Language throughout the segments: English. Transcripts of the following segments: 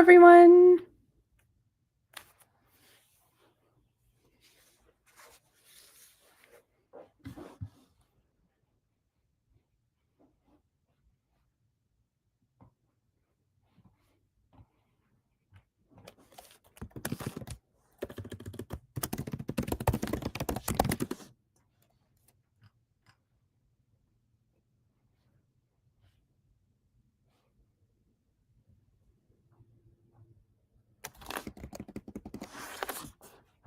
everyone.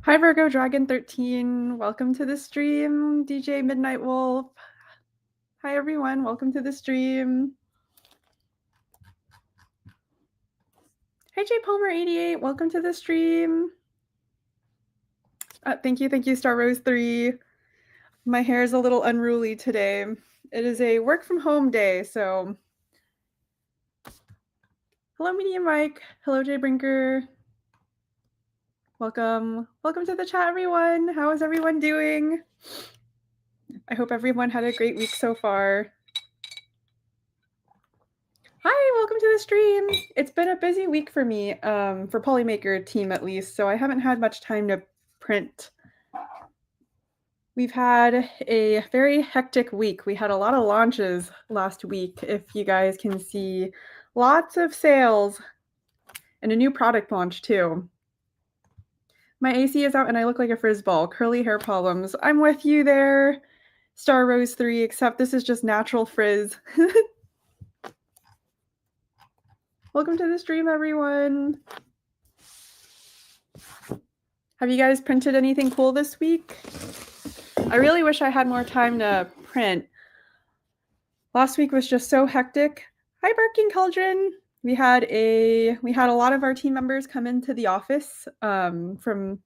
Hi, Virgo Dragon 13. Welcome to the stream, DJ Midnight Wolf. Hi, everyone. Welcome to the stream. Hi, J Palmer 88. Welcome to the stream. Thank you, Star Rose 3. My hair is a little unruly today. It is a work from home day, so. Hello, Medium Mike. Hello, Jay Brinker. Welcome to the chat, everyone. How is everyone doing? I hope everyone had a great week so far. Hi, welcome to the stream. It's been a busy week for me, for Polymaker team at least, so I haven't had much time to print. We've had a very hectic week. We had a lot of launches last week, if you guys can see. Lots of sales and a new product launch too. My AC is out and I look like a frizzball. Curly hair problems. I'm with you there, Star Rose 3, except this is just natural frizz. Welcome to the stream, everyone. Have you guys printed anything cool this week? I really wish I had more time to print. Last week was just so hectic. Hi, Barking Cauldron. We had a lot of our team members come into the office from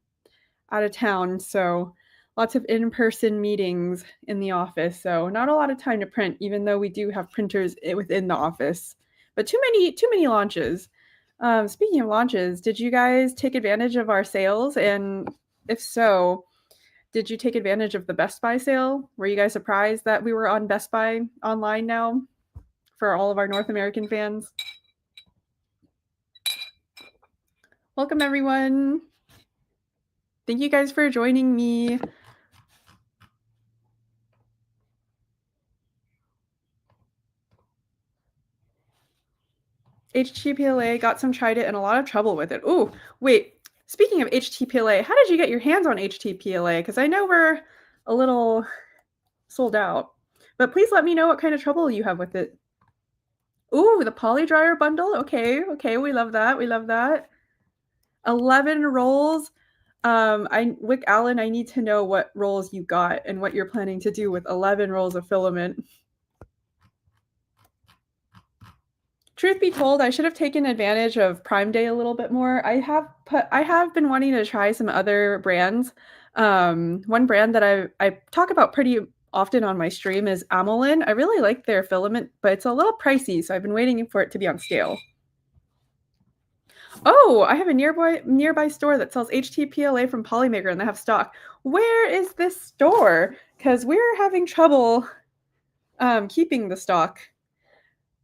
out of town, so lots of in-person meetings in the office. So not a lot of time to print, even though we do have printers within the office. But too many launches. Speaking of launches, did you guys take advantage of our sales? And if so, did you take advantage of the Best Buy sale? Were you guys surprised that we were on Best Buy online now for all of our North American fans? Welcome, everyone. Thank you guys for joining me. HTPLA, got some, tried it, and a lot of trouble with it. Ooh, wait. Speaking of HTPLA, how did you get your hands on HTPLA? Because I know we're a little sold out. But please let me know what kind of trouble you have with it. Ooh, the poly dryer bundle. Okay, we love that. We love that. 11 rolls. Wick Allen, I need to know what rolls you got and what you're planning to do with 11 rolls of filament. Truth be told, I should have taken advantage of Prime Day a little bit more. I have been wanting to try some other brands. One brand that I talk about pretty often on my stream is Amolin. I really like their filament, but it's a little pricey, so I've been waiting for it to be on scale. Oh, I have a nearby store that sells HTPLA from Polymaker, and they have stock. Where is this store? Because we're having trouble keeping the stock.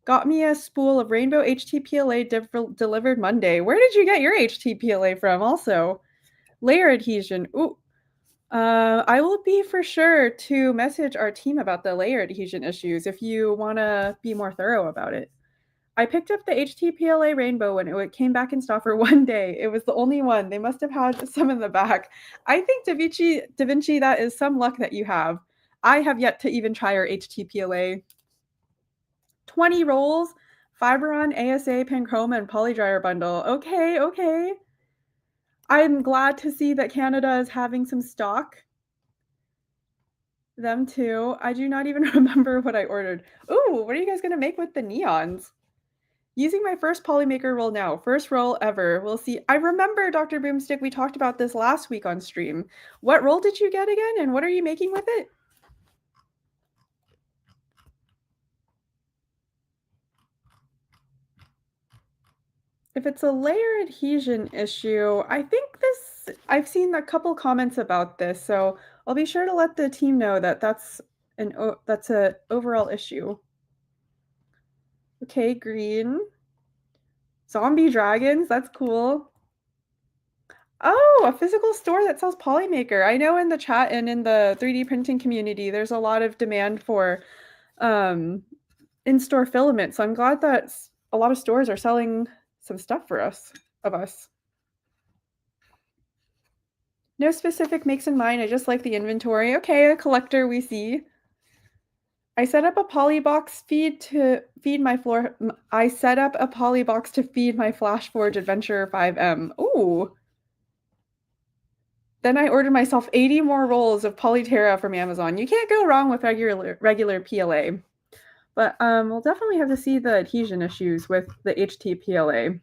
Got me a spool of rainbow HTPLA delivered Monday. Where did you get your HTPLA from also? Layer adhesion. Ooh. I will be for sure to message our team about the layer adhesion issues if you want to be more thorough about it. I picked up the HTPLA rainbow when it came back in stock for one day. It was the only one. They must have had some in the back. I think Da Vinci, that is some luck that you have. I have yet to even try our HTPLA. 20 rolls, Fiberon, ASA, Panchroma, and Polydryer bundle. Okay. I'm glad to see that Canada is having some stock. Them too. I do not even remember what I ordered. Ooh, what are you guys going to make with the neons? Using my first Polymaker roll now. First roll ever. We'll see. I remember, Dr. Boomstick, we talked about this last week on stream. What roll did you get again, and what are you making with it? If it's a layer adhesion issue, I think I've seen a couple comments about this, so I'll be sure to let the team know that that's an overall issue. Okay, green. Zombie dragons, that's cool. Oh, a physical store that sells Polymaker. I know in the chat and in the 3D printing community, there's a lot of demand for um, in-store filament. So I'm glad that a lot of stores are selling some stuff for us, of us. No specific makes in mind. I just like the inventory. Okay, a collector we see. I set up a polybox feed to feed my floor. I set up a polybox to feed my Flashforge Adventure 5M. Ooh. Then I ordered myself 80 more rolls of Polyterra from Amazon. You can't go wrong with regular PLA. But we'll definitely have to see the adhesion issues with the HT PLA.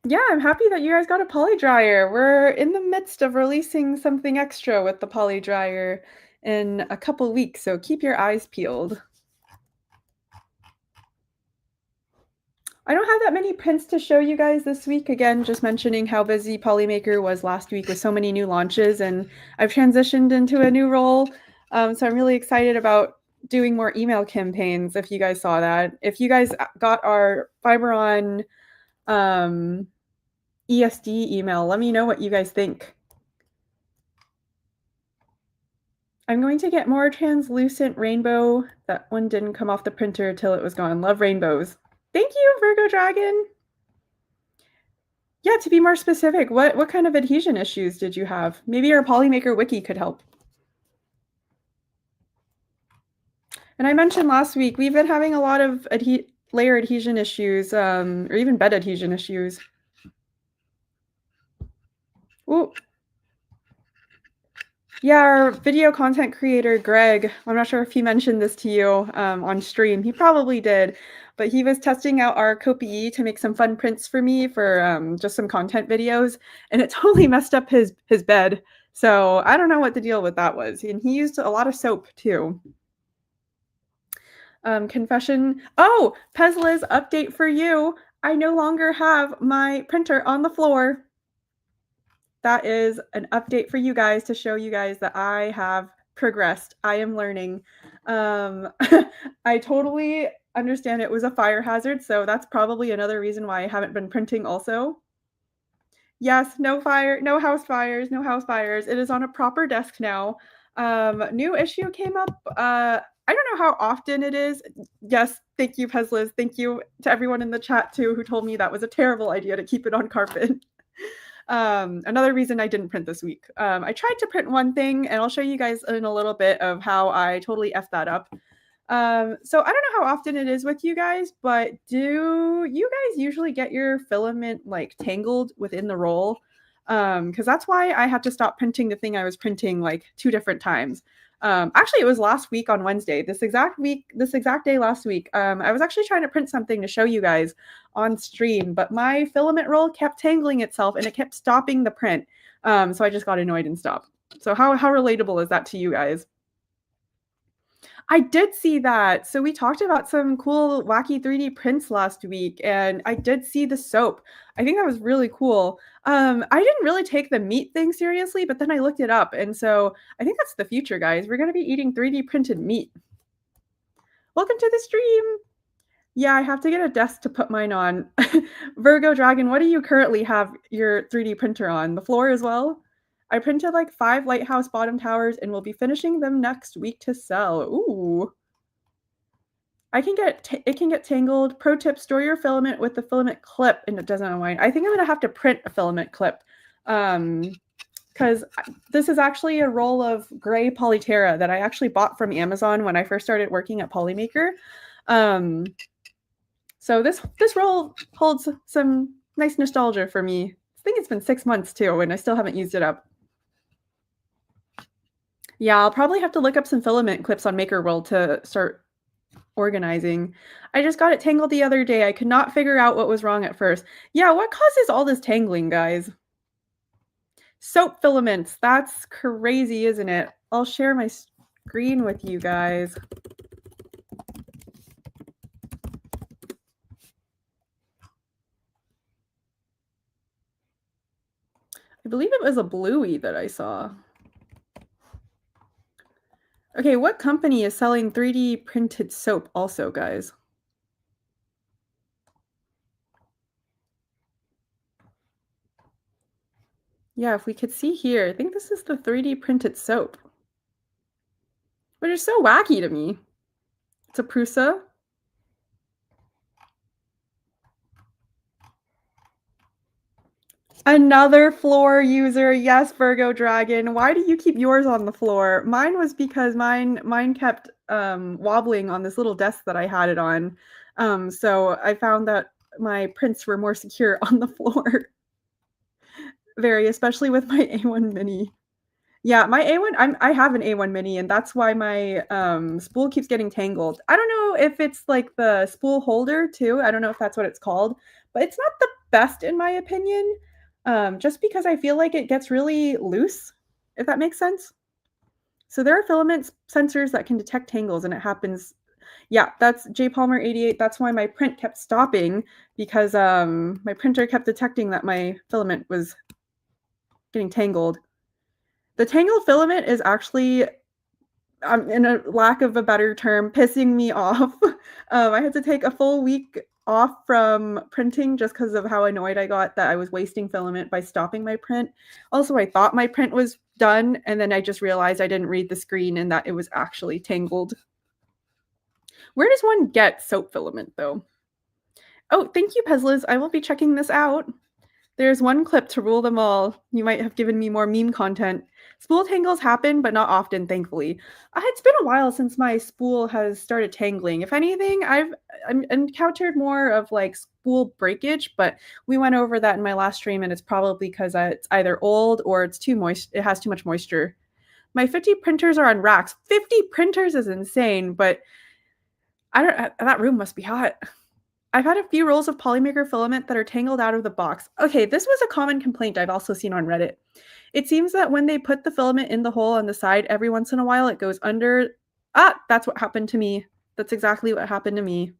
Yeah, I'm happy that you guys got a poly dryer. We're in the midst of releasing something extra with the poly dryer in a couple weeks, so keep your eyes peeled. I don't have that many prints to show you guys this week. Again, just mentioning how busy Polymaker was last week with so many new launches, and I've transitioned into a new role. So I'm really excited about doing more email campaigns if you guys saw that. If you guys got our Fiberon ESD email, let me know what you guys think. I'm going to get more translucent rainbow. That one didn't come off the printer till it was gone. Love rainbows. Thank you, Virgo Dragon. Yeah, to be more specific, what kind of adhesion issues did you have? Maybe our Polymaker wiki could help. And I mentioned last week, we've been having a lot of layer adhesion issues, or even bed adhesion issues. Ooh. Yeah, our video content creator, Greg, I'm not sure if he mentioned this to you on stream. He probably did, but he was testing out our Copy to make some fun prints for me for just some content videos, and it totally messed up his bed. So I don't know what the deal with that was. And he used a lot of soap too. Confession. Oh, Pezla's update for you. I no longer have my printer on the floor. That is an update for you guys to show you guys that I have progressed. I am learning. I totally understand it was a fire hazard, so that's probably another reason why I haven't been printing also. Yes, no fire, no house fires, no house fires. It is on a proper desk now. New issue came up. I don't know how often it is. Yes, thank you, Pezliz. Thank you to everyone in the chat too who told me that was a terrible idea to keep it on carpet. Another reason I didn't print this week. I tried to print one thing, and I'll show you guys in a little bit of how I totally effed that up. So I don't know how often it is with you guys, but do you guys usually get your filament like tangled within the roll? Because that's why I had to stop printing the thing I was printing like 2 different times. Actually, it was last week on Wednesday, this exact day last week. I was actually trying to print something to show you guys on stream, but my filament roll kept tangling itself and it kept stopping the print. So I just got annoyed and stopped. So how relatable is that to you guys? I did see that. So we talked about some cool, wacky 3D prints last week, and I did see the soap. I think that was really cool. I didn't really take the meat thing seriously, but then I looked it up, and so I think that's the future, guys. We're gonna be eating 3D printed meat. Welcome to the stream. Yeah, I have to get a desk to put mine on. Virgo Dragon, what do you currently have your 3D printer on? The floor as well? I printed like 5 lighthouse bottom towers and we'll be finishing them next week to sell. Ooh. It can get tangled. Pro tip, store your filament with the filament clip and it doesn't unwind. I think I'm gonna have to print a filament clip. Because this is actually a roll of gray Polyterra that I actually bought from Amazon when I first started working at Polymaker. So this roll holds some nice nostalgia for me. I think it's been 6 months too, and I still haven't used it up. Yeah, I'll probably have to look up some filament clips on MakerWorld to start organizing. I just got it tangled the other day. I could not figure out what was wrong at first. Yeah, what causes all this tangling, guys? Soap filaments. That's crazy, isn't it? I'll share my screen with you guys. I believe it was a bluey that I saw. Okay, what company is selling 3D printed soap also, guys? Yeah, if we could see here, I think this is the 3D printed soap, which is so wacky to me. It's a Prusa. Another floor user. Yes, Virgo Dragon. Why do you keep yours on the floor? Mine was because mine kept wobbling on this little desk that I had it on. So I found that my prints were more secure on the floor. Very, especially with my A1 Mini. Yeah, my A1, I have an A1 Mini, and that's why my spool keeps getting tangled. I don't know if it's like the spool holder too. I don't know if that's what it's called, but it's not the best in my opinion. Just because I feel like it gets really loose, if that makes sense. So there are filament sensors that can detect tangles, and it happens. Yeah, that's J Palmer 88. That's why my print kept stopping because my printer kept detecting that my filament was getting tangled. The tangled filament is actually, in a lack of a better term, pissing me off. I had to take a full week off from printing just because of how annoyed I got that I was wasting filament by stopping my print. Also, I thought my print was done, and then I just realized I didn't read the screen and that it was actually tangled. Where does one get soap filament, though? Oh, thank you, Pezlas. I will be checking this out. There's one clip to rule them all. You might have given me more meme content. Spool tangles happen, but not often, thankfully. It's been a while since my spool has started tangling. If anything, I've encountered more of like spool breakage, but we went over that in my last stream, and it's probably because it's either old or it's too moist. It has too much moisture. My 50 printers are on racks. 50 printers is insane, but I don't. That room must be hot. I've had a few rolls of Polymaker filament that are tangled out of the box. Okay, this was a common complaint I've also seen on Reddit. It seems that when they put the filament in the hole on the side, every once in a while it goes under. That's what happened to me. That's exactly what happened to me.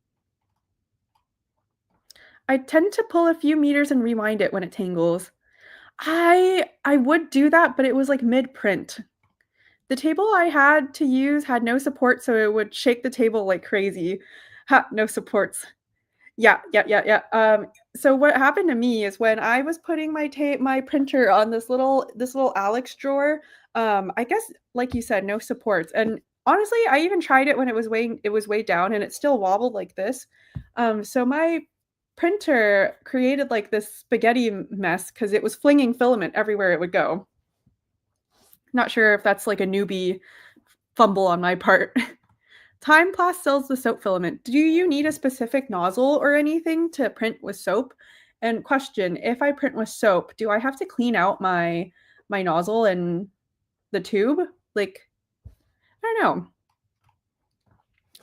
I tend to pull a few meters and rewind it when it tangles. I would do that, but it was like mid-print. The table I had to use had no support, so it would shake the table like crazy. Ha, no supports. Yeah. So what happened to me is when I was putting my printer on this little Alex drawer, I guess like you said, no supports. And honestly, I even tried it when it was way down and it still wobbled like this. So my printer created like this spaghetti mess because it was flinging filament everywhere it would go. Not sure if that's like a newbie fumble on my part. Time Plus sells the soap filament. Do you need a specific nozzle or anything to print with soap? And question, if I print with soap, do I have to clean out my nozzle and the tube? Like, I don't know.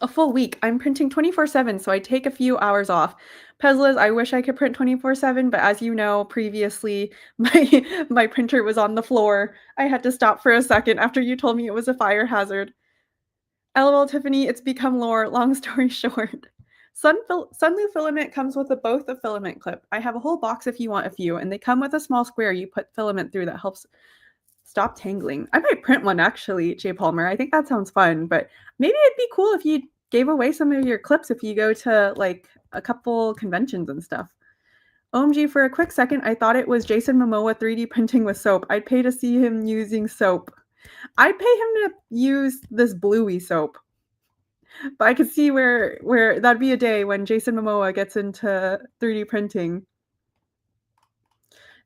A full week. I'm printing 24/7, so I take a few hours off. Pezlas, I wish I could print 24/7, but as you know, previously my printer was on the floor. I had to stop for a second after you told me it was a fire hazard. LOL, Tiffany, it's become lore. Long story short. Sunlu filament comes with both a filament clip. I have a whole box if you want a few, and they come with a small square you put filament through that helps stop tangling. I might print one actually, J Palmer. I think that sounds fun, but maybe it'd be cool if you gave away some of your clips if you go to like a couple conventions and stuff. OMG, for a quick second, I thought it was Jason Momoa 3D printing with soap. I'd pay to see him using soap. I'd pay him to use this bluey soap. But I could see where that'd be a day when Jason Momoa gets into 3D printing.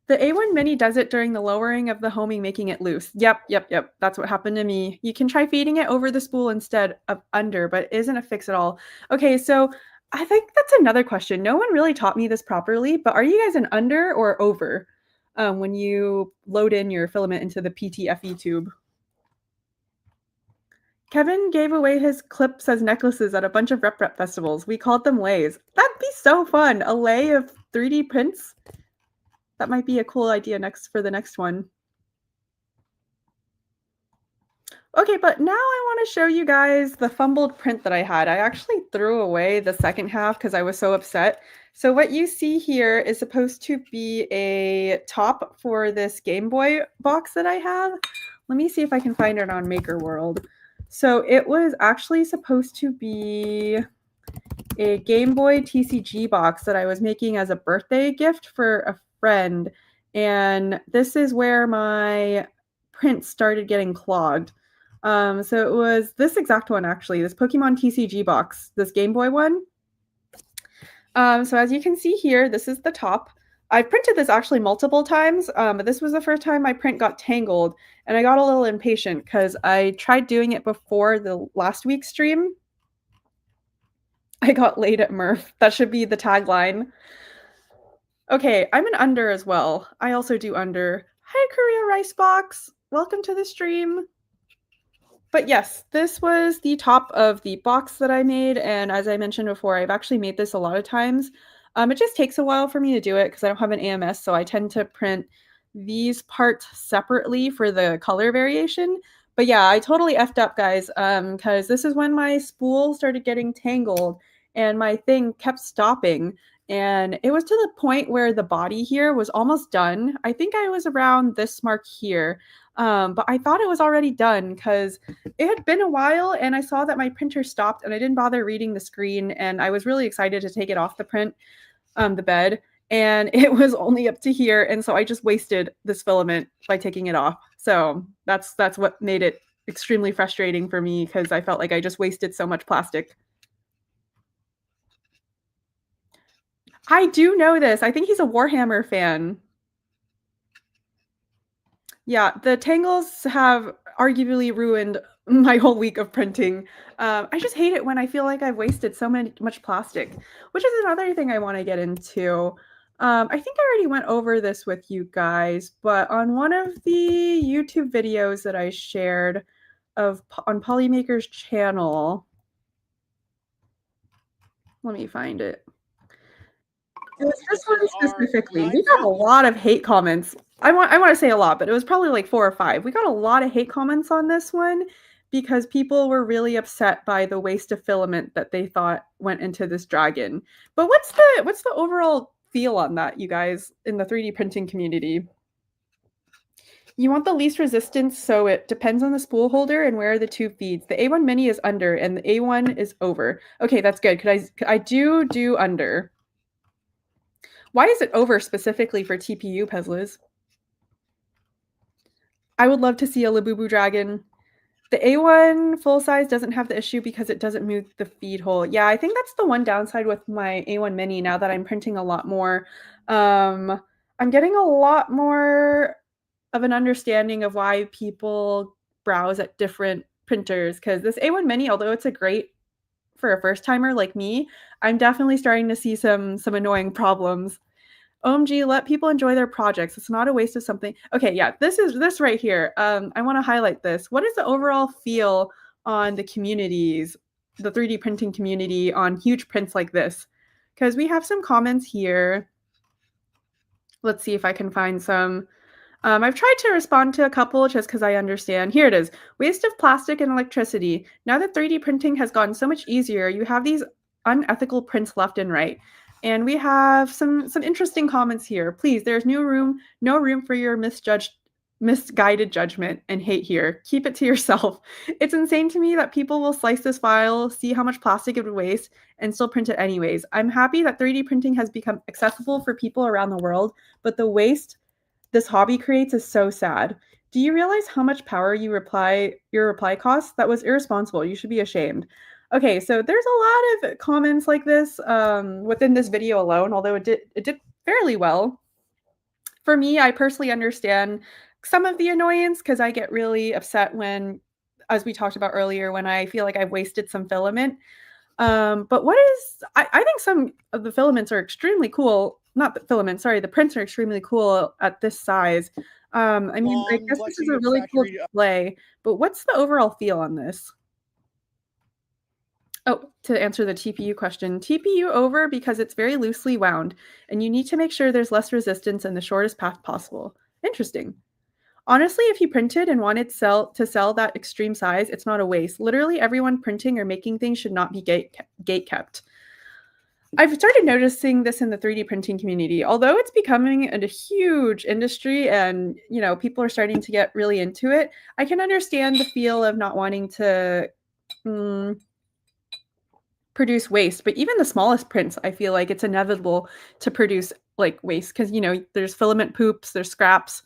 The A1 Mini does it during the lowering of the homing, making it loose. Yep. That's what happened to me. You can try feeding it over the spool instead of under, but it isn't a fix at all. Okay, so I think that's another question. No one really taught me this properly, but are you guys an under or over when you load in your filament into the PTFE tube? Kevin gave away his clips as necklaces at a bunch of rep festivals. We called them lays. That'd be so fun. A lay of 3D prints. That might be a cool idea for the next one. Okay, but now I want to show you guys the fumbled print that I had. I actually threw away the second half because I was so upset. So what you see here is supposed to be a top for this Game Boy box that I have. Let me see if I can find it on MakerWorld. So it was actually supposed to be a Game Boy TCG box that I was making as a birthday gift for a friend. And this is where my print started getting clogged. So it was this exact one, actually, this Pokemon TCG box, this Game Boy one. So as you can see here, this is the top. I've printed this actually multiple times, but this was the first time my print got tangled, and I got a little impatient because I tried doing it before the last week's stream. I got laid at Murph. That should be the tagline. Okay, I'm an under as well. I also do under. Hi, Korea Rice Box. Welcome to the stream. But yes, this was the top of the box that I made, and as I mentioned before, I've actually made this a lot of times. It just takes a while for me to do it because I don't have an AMS, so I tend to print these parts separately for the color variation. But yeah, I totally effed up, guys, because this is when my spool started getting tangled and my thing kept stopping. And it was to the point where the body here was almost done. I think I was around this mark here, but I thought it was already done because it had been a while and I saw that my printer stopped and I didn't bother reading the screen, and I was really excited to take it off the print, the bed, and it was only up to here, and so I just wasted this filament by taking it off. So that's what made it extremely frustrating for me because I felt like I just wasted so much plastic. I do know this. I think he's a Warhammer fan. Yeah, the tangles have arguably ruined my whole week of printing. I just hate it when I feel like I've wasted so much plastic, which is another thing I want to get into. I think I already went over this with you guys, but on one of the YouTube videos that I shared on Polymaker's channel, let me find it. It was this one specifically. We got a lot of hate comments. I want to say a lot, but it was probably like 4 or 5. We got a lot of hate comments on this one because people were really upset by the waste of filament that they thought went into this dragon. But what's the overall feel on that, you guys, in the 3D printing community? You want the least resistance, so it depends on the spool holder and where the tube feeds. The A1 Mini is under and the A1 is over. Okay, that's good. I do under. Why is it over specifically for TPU, Pezliz? I would love to see a Labubu dragon. The A1 full size doesn't have the issue because it doesn't move the feed hole. Yeah, I think that's the one downside with my A1 Mini now that I'm printing a lot more. I'm getting a lot more of an understanding of why people browse at different printers, because this A1 Mini, although it's a great for a first timer like me, I'm definitely starting to see some annoying problems. OMG, let people enjoy their projects. It's not a waste of something. Okay, yeah, this right here. I want to highlight this. What is the overall feel on the communities, the 3D printing community on huge prints like this? Because we have some comments here. Let's see if I can find some. I've tried to respond to a couple just because I understand. Here it is. Waste of plastic and electricity. Now that 3D printing has gotten so much easier, you have these unethical prints left and right. And we have some interesting comments here. Please, there's no room for your misguided judgment and hate here. Keep it to yourself. It's insane to me that people will slice this file, see how much plastic it would waste, and still print it anyways. I'm happy that 3D printing has become accessible for people around the world, but the waste this hobby creates is so sad. Do you realize how much power your reply costs? That was irresponsible. You should be ashamed. Okay, so there's a lot of comments like this within this video alone, although it did fairly well. For me, I personally understand some of the annoyance because I get really upset when, as we talked about earlier, when I feel like I've wasted some filament. But I think some of the filaments are extremely cool. Not the filaments, sorry, the prints are extremely cool at this size. I mean, I guess this is a really cool display, but what's the overall feel on this? Oh, to answer the TPU question, TPU over because it's very loosely wound, and you need to make sure there's less resistance and the shortest path possible. Interesting. Honestly, if you printed and wanted to sell that extreme size, it's not a waste. Literally everyone printing or making things should not be gate kept. I've started noticing this in the 3D printing community. Although it's becoming a huge industry and, people are starting to get really into it, I can understand the feel of not wanting to produce waste. But even the smallest prints, I feel like it's inevitable to produce like waste because, there's filament poops, there's scraps.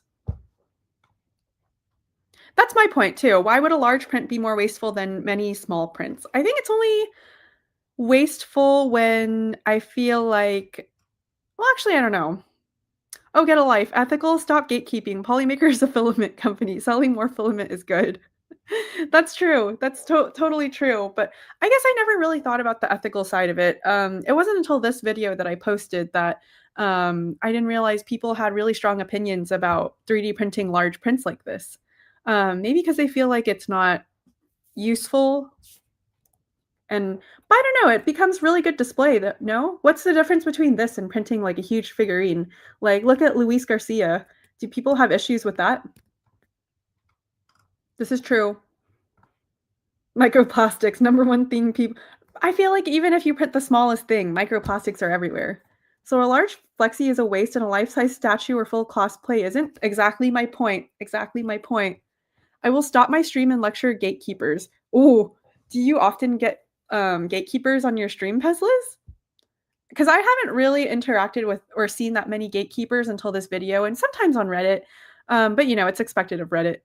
That's my point too. Why would a large print be more wasteful than many small prints? I think it's only wasteful when I feel like, well, actually, I don't know. Oh, get a life. Ethical, stop gatekeeping. Polymaker is a filament company. Selling more filament is good. That's true. That's totally true. But I guess I never really thought about the ethical side of it. It wasn't until this video that I posted that I didn't realize people had really strong opinions about 3D printing large prints like this. Maybe because they feel like it's not useful. And but I don't know, it becomes really good display. That no, what's the difference between this and printing like a huge figurine? Like, look at Luis Garcia. Do people have issues with that? This is true. Microplastics, number one thing people. I feel like even if you print the smallest thing, microplastics are everywhere. So a large flexi is a waste and a life-size statue or full cosplay isn't. Exactly my point. Exactly my point. I will stop my stream and lecture gatekeepers. Ooh, do you often get gatekeepers on your stream, Peslas? Because I haven't really interacted with or seen that many gatekeepers until this video, and sometimes on Reddit. But it's expected of Reddit.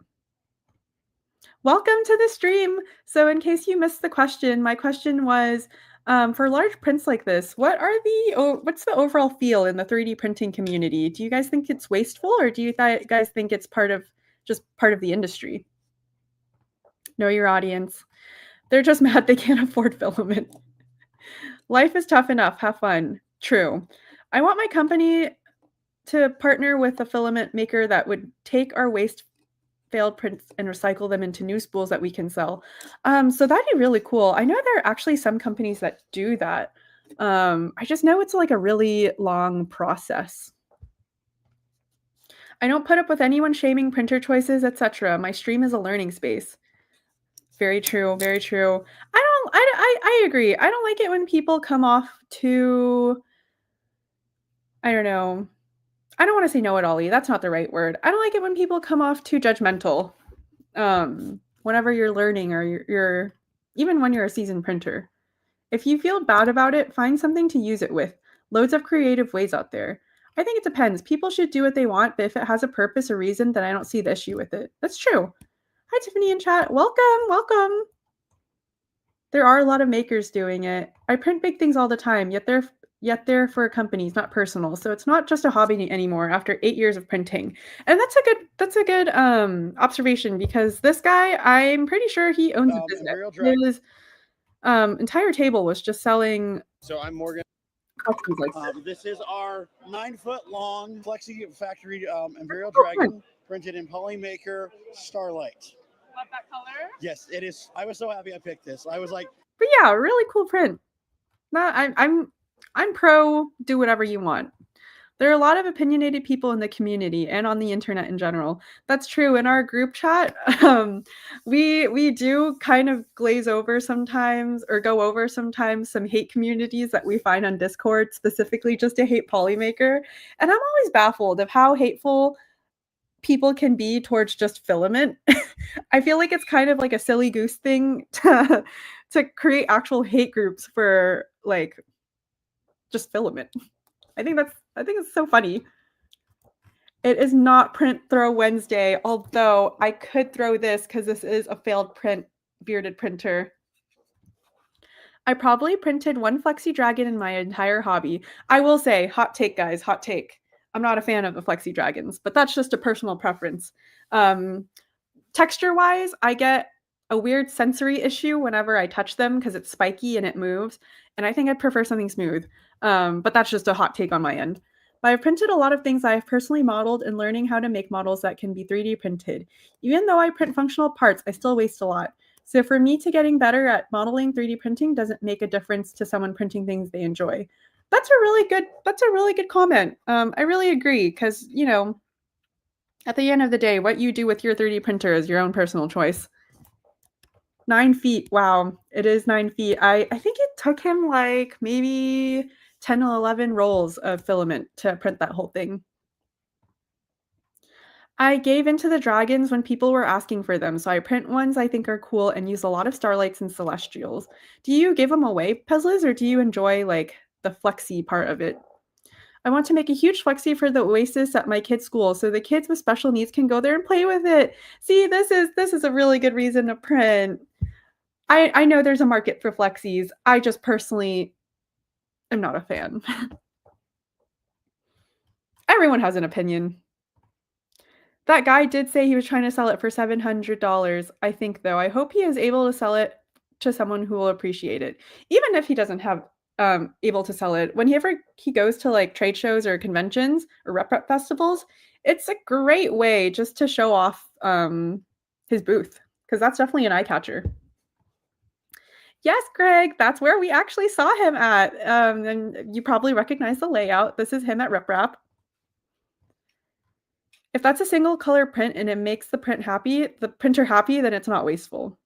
Welcome to the stream. So in case you missed the question, my question was, for large prints like this, what's the overall feel in the 3D printing community? Do you guys think it's wasteful, or do you guys think it's part of the industry? Know your audience. They're just mad they can't afford filament. Life is tough enough. Have fun. True. I want my company to partner with a filament maker that would take our failed prints and recycle them into new spools that we can sell. So that'd be really cool. I know there are actually some companies that do that. I just know it's like a really long process. I don't put up with anyone shaming printer choices, etc. My stream is a learning space. Very true. Very true. I agree. I don't like it when people come off too, I don't know. I don't want to say know-it-all-y. That's not the right word. I don't like it when people come off too judgmental. Whenever you're learning or you're even when you're a seasoned printer. If you feel bad about it, find something to use it with. Loads of creative ways out there. I think it depends. People should do what they want, but if it has a purpose or reason, then I don't see the issue with it. That's true. Hi, Tiffany in chat. Welcome, welcome. There are a lot of makers doing it. I print big things all the time, yet they're for companies, not personal. So it's not just a hobby anymore after 8 years of printing. And that's a good observation, because this guy, I'm pretty sure he owns a business. His entire table was just selling. So I'm Morgan. This is our 9-foot-long Flexi Factory Imperial Dragon printed in Polymaker Starlight. Love that color. Yes, it is. I was so happy I picked this. I was like, but yeah, really cool print. I'm pro do whatever you want. There are a lot of opinionated people in the community and on the internet in general. That's true. In our group chat, we do kind of glaze over sometimes, or go over sometimes, some hate communities that we find on Discord, specifically just to hate Polymaker. And I'm always baffled of how hateful people can be towards just filament. I feel like it's kind of like a silly goose thing to create actual hate groups for like just filament. I think it's so funny. It is not Print Throw Wednesday, although I could throw this because this is a failed bearded printer. I probably printed one Flexi Dragon in my entire hobby. I will say, hot take, guys, hot take. I'm not a fan of the Flexi Dragons, but that's just a personal preference. Texture-wise, I get a weird sensory issue whenever I touch them because it's spiky and it moves, and I think I'd prefer something smooth. But that's just a hot take on my end. But I've printed a lot of things I've personally modeled and learning how to make models that can be 3D printed. Even though I print functional parts, I still waste a lot. So for me to getting better at modeling 3D printing doesn't make a difference to someone printing things they enjoy. That's a really good comment. I really agree, because, at the end of the day, what you do with your 3D printer is your own personal choice. 9 feet. Wow. It is 9 feet. I think it took him like maybe 10 or 11 rolls of filament to print that whole thing. I gave into the dragons when people were asking for them, so I print ones I think are cool and use a lot of starlights and celestials. Do you give them away, Pezlas, or do you enjoy like the flexi part of it? I want to make a huge flexi for the Oasis at my kids' school so the kids with special needs can go there and play with it. See, this is a really good reason to print. I know there's a market for flexis. I just personally am not a fan. Everyone has an opinion. That guy did say he was trying to sell it for $700, I think, though. I hope he is able to sell it to someone who will appreciate it. Even if he doesn't have able to sell it, whenever he goes to like trade shows or conventions or rep festivals, it's a great way just to show off his booth because that's definitely an eye catcher. Yes, Greg, that's where we actually saw him at. And you probably recognize the layout. This is him at Rip Rap. If that's a single color print and it makes the printer happy, then it's not wasteful.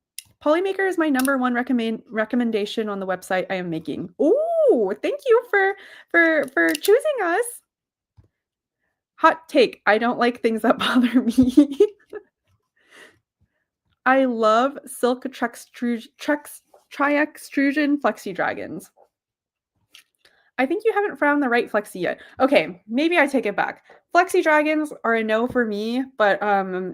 Polymaker is my number one recommendation on the website I am making. Ooh, thank you for choosing us. Hot take, I don't like things that bother me. I love silk tri-extrusion flexi dragons. I think you haven't found the right flexi yet. Okay, maybe I take it back. Flexi dragons are a no for me, but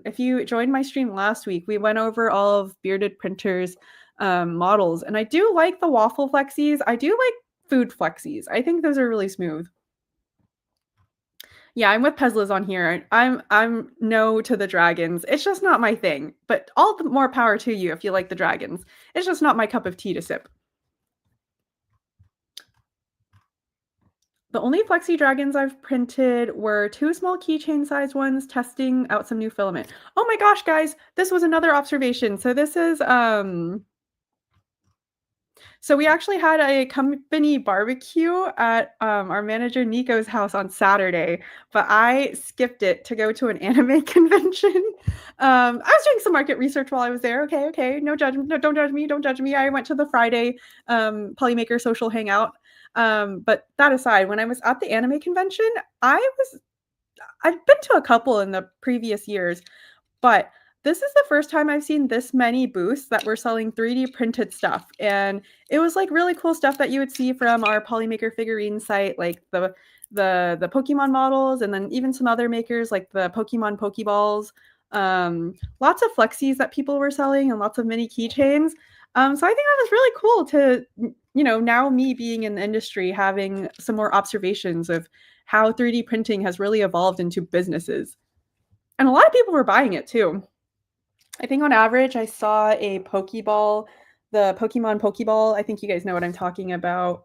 if you joined my stream last week, we went over all of Bearded Printers models, and I do like the waffle flexis. I do like food flexis. I think those are really smooth. Yeah, I'm with Pezlas on here. I'm no to the dragons. It's just not my thing. But all the more power to you if you like the dragons. It's just not my cup of tea to sip. The only flexi dragons I've printed were 2 small keychain sized ones testing out some new filament. Oh my gosh, guys, this was another observation. So this is so we actually had a company barbecue at our manager Nico's house on Saturday, but I skipped it to go to an anime convention. I was doing some market research while I was there. Okay, no judgment. No, don't judge me. I went to the Friday Polymaker social hangout. But that aside, when I was at the anime convention, I've been to a couple in the previous years, but this is the first time I've seen this many booths that were selling 3D printed stuff. And it was like really cool stuff that you would see from our Polymaker figurine site, like the Pokemon models, and then even some other makers like the Pokemon Pokeballs. Lots of flexis that people were selling and lots of mini keychains. So I think that was really cool to, now me being in the industry, having some more observations of how 3D printing has really evolved into businesses. And a lot of people were buying it too. I think on average, I saw a Pokeball, the Pokemon Pokeball. I think you guys know what I'm talking about.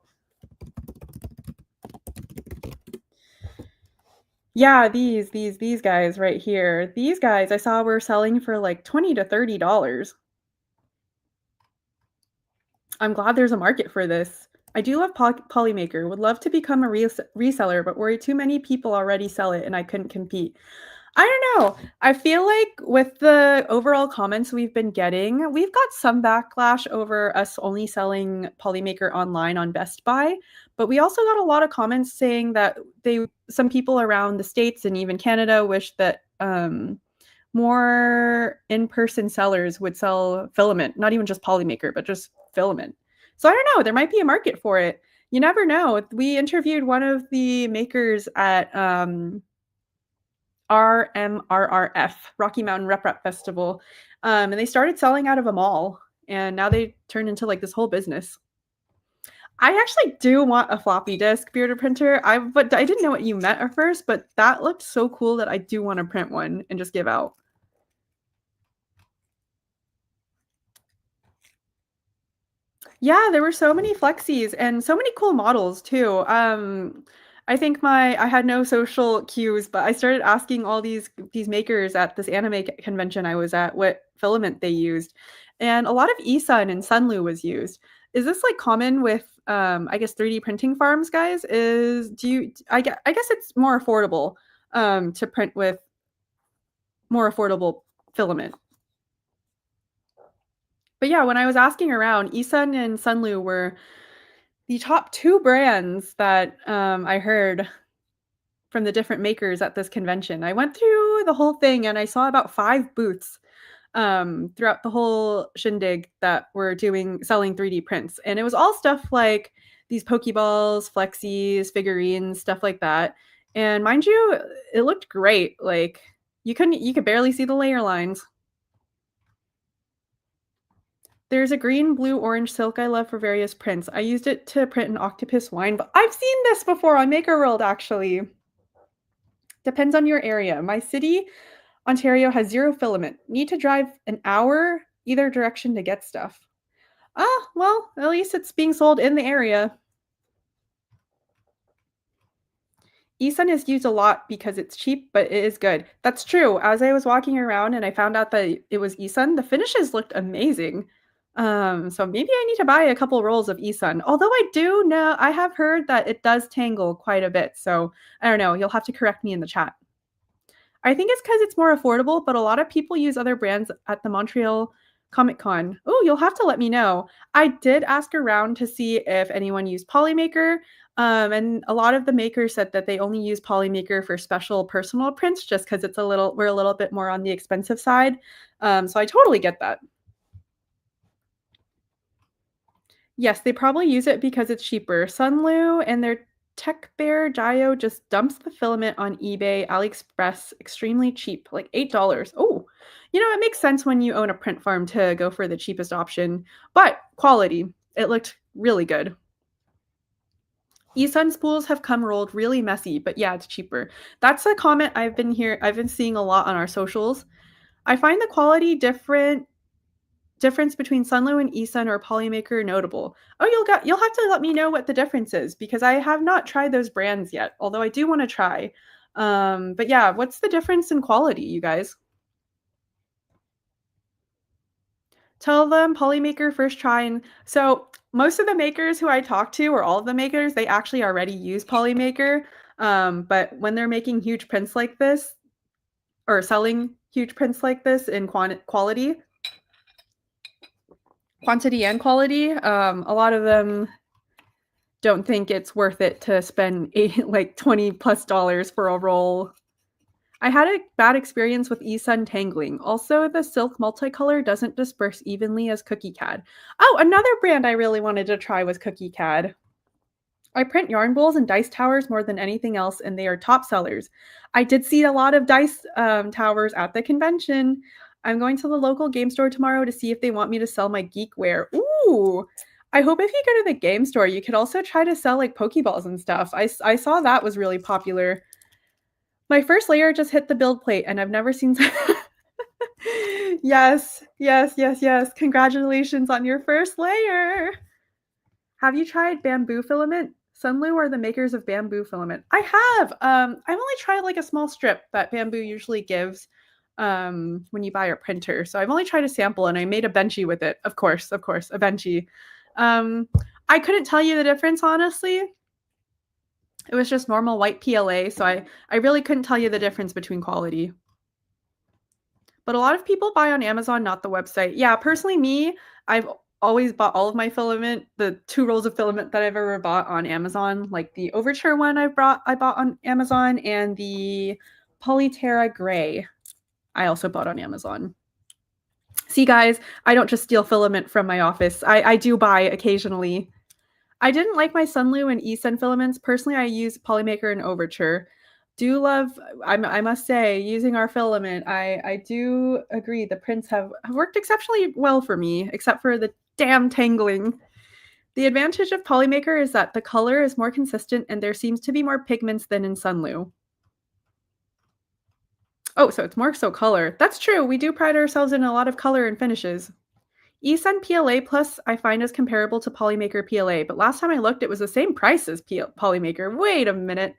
Yeah, these guys right here. These guys I saw were selling for like $20 to $30. I'm glad there's a market for this. I do love Polymaker. Would love to become a reseller, but worry too many people already sell it and I couldn't compete. I don't know. I feel like with the overall comments we've been getting, we've got some backlash over us only selling Polymaker online on Best Buy, but we also got a lot of comments saying that some people around the States and even Canada wish that more in-person sellers would sell filament, not even just Polymaker, but just filament. So I don't know. There might be a market for it. You never know. We interviewed one of the makers at RMRRF, Rocky Mountain Rep Festival, and they started selling out of a mall, and now they turned into like this whole business. I actually do want a floppy disk bearded printer. But I didn't know what you meant at first, but that looked so cool that I do want to print one and just give out. Yeah, there were so many flexis and so many cool models too. I think I had no social cues, but I started asking all these makers at this anime convention I was at what filament they used, and a lot of eSun and Sunlu was used. Is this like common with I guess 3D printing farms, guys? I guess it's more affordable to print with more affordable filament. But yeah, when I was asking around, eSun and Sunlu were The top 2 brands that I heard from the different makers at this convention. I went through the whole thing and I saw about 5 booths throughout the whole shindig that were selling 3D prints. And it was all stuff like these Pokeballs, Flexies, figurines, stuff like that. And mind you, it looked great. Like you could barely see the layer lines. There's a green, blue, orange silk I love for various prints. I used it to print an octopus wine, but I've seen this before on MakerWorld actually. Depends on your area. My city, Ontario, has 0 filament. Need to drive an hour either direction to get stuff. Ah, well, at least it's being sold in the area. eSun is used a lot because it's cheap, but it is good. That's true. As I was walking around and I found out that it was eSun, the finishes looked amazing. So maybe I need to buy a couple rolls of eSun. Although I have heard that it does tangle quite a bit. So I don't know. You'll have to correct me in the chat. I think it's because it's more affordable, but a lot of people use other brands at the Montreal Comic Con. Oh, you'll have to let me know. I did ask around to see if anyone used Polymaker, and a lot of the makers said that they only use Polymaker for special personal prints, just because we're a little bit more on the expensive side. So I totally get that. Yes, they probably use it because it's cheaper. Sunlu and their Tech Bear Dio just dumps the filament on eBay, AliExpress, extremely cheap, like $8. Oh, it makes sense when you own a print farm to go for the cheapest option, but quality, it looked really good. eSun spools have come rolled really messy, but yeah, it's cheaper. That's a comment I've been seeing a lot on our socials. I find the quality difference between Sunlu and eSun or Polymaker notable? Oh, you'll have to let me know what the difference is because I have not tried those brands yet, although I do want to try. But yeah, what's the difference in quality, you guys? Tell them Polymaker first try. And so most of the makers who I talk to, or all of the makers, they actually already use Polymaker. But when they're making huge prints like this, or selling huge prints like this in quantity and quality, a lot of them don't think it's worth it to spend like $20+ for a roll. I had a bad experience with eSun tangling. Also, the silk multicolor doesn't disperse evenly as Cookie CAD. Oh, another brand I really wanted to try was Cookie CAD. I print yarn bowls and dice towers more than anything else, and they are top sellers. I did see a lot of dice towers at the convention. I'm going to the local game store tomorrow to see if they want me to sell my geekware. Ooh, I hope if you go to the game store, you could also try to sell like Pokeballs and stuff. I saw that was really popular. My first layer just hit the build plate, and I've never seen. Yes. Congratulations on your first layer. Have you tried bamboo filament? Sunlu are the makers of bamboo filament. I have. I've only tried like a small strip that bamboo usually gives when you buy a printer. So I've only tried a sample, and I made a benchy with it. Of course, a benchy. I couldn't tell you the difference, honestly. It was just normal white PLA, so I really couldn't tell you the difference between quality. But a lot of people buy on Amazon, not the website. Yeah, personally, me, I've always bought all of my filament, the 2 rolls of filament that I've ever bought on Amazon, like the Overture one I bought on Amazon, and the Polyterra Gray I also bought on Amazon. See, guys, I don't just steal filament from my office. I do buy occasionally. I didn't like my Sunlu and eSun filaments. Personally, I use Polymaker and Overture. Do love, I must say, using our filament. I do agree the prints have worked exceptionally well for me, except for the damn tangling. The advantage of Polymaker is that the color is more consistent and there seems to be more pigments than in Sunlu. Oh, so it's more so color. That's true. We do pride ourselves in a lot of color and finishes. eSun PLA Plus I find is comparable to Polymaker PLA, but last time I looked, it was the same price as Polymaker. Wait a minute.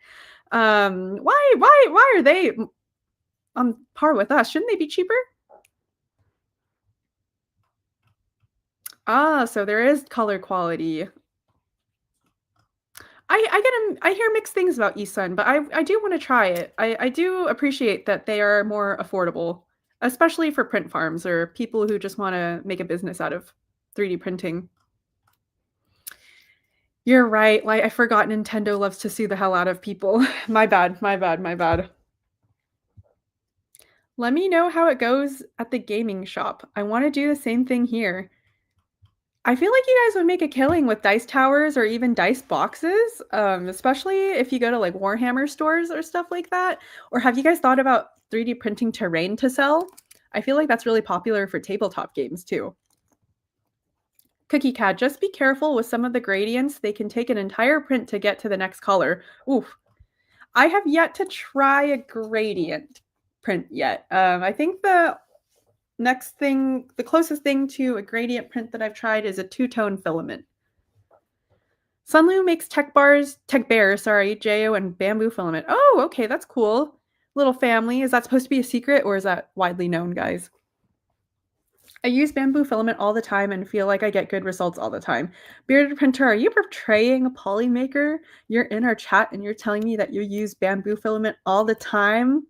Why are they on par with us? Shouldn't they be cheaper? Ah, so there is color quality. I hear mixed things about eSun, but I do want to try it. I do appreciate that they are more affordable, especially for print farms or people who just want to make a business out of 3D printing. You're right. Like, I forgot Nintendo loves to sue the hell out of people. My bad, my bad, my bad. Let me know how it goes at the gaming shop. I want to do the same thing here. I feel like you guys would make a killing with dice towers or even dice boxes, especially if you go to like Warhammer stores or stuff like that. Or have you guys thought about 3D printing terrain to sell? I feel like that's really popular for tabletop games too. Cookie Cat, just be careful with some of the gradients. They can take an entire print to get to the next color. Oof. I have yet to try a gradient print yet. I think the closest thing to a gradient print that I've tried is a two-tone filament. Sunlu makes tech bears, JO and bamboo filament. Oh, okay, that's cool. Little family. Is that supposed to be a secret or is that widely known, guys? I use bamboo filament all the time and feel like I get good results all the time. Bearded Printer, are you portraying a Polymaker? You're in our chat and you're telling me that you use bamboo filament all the time?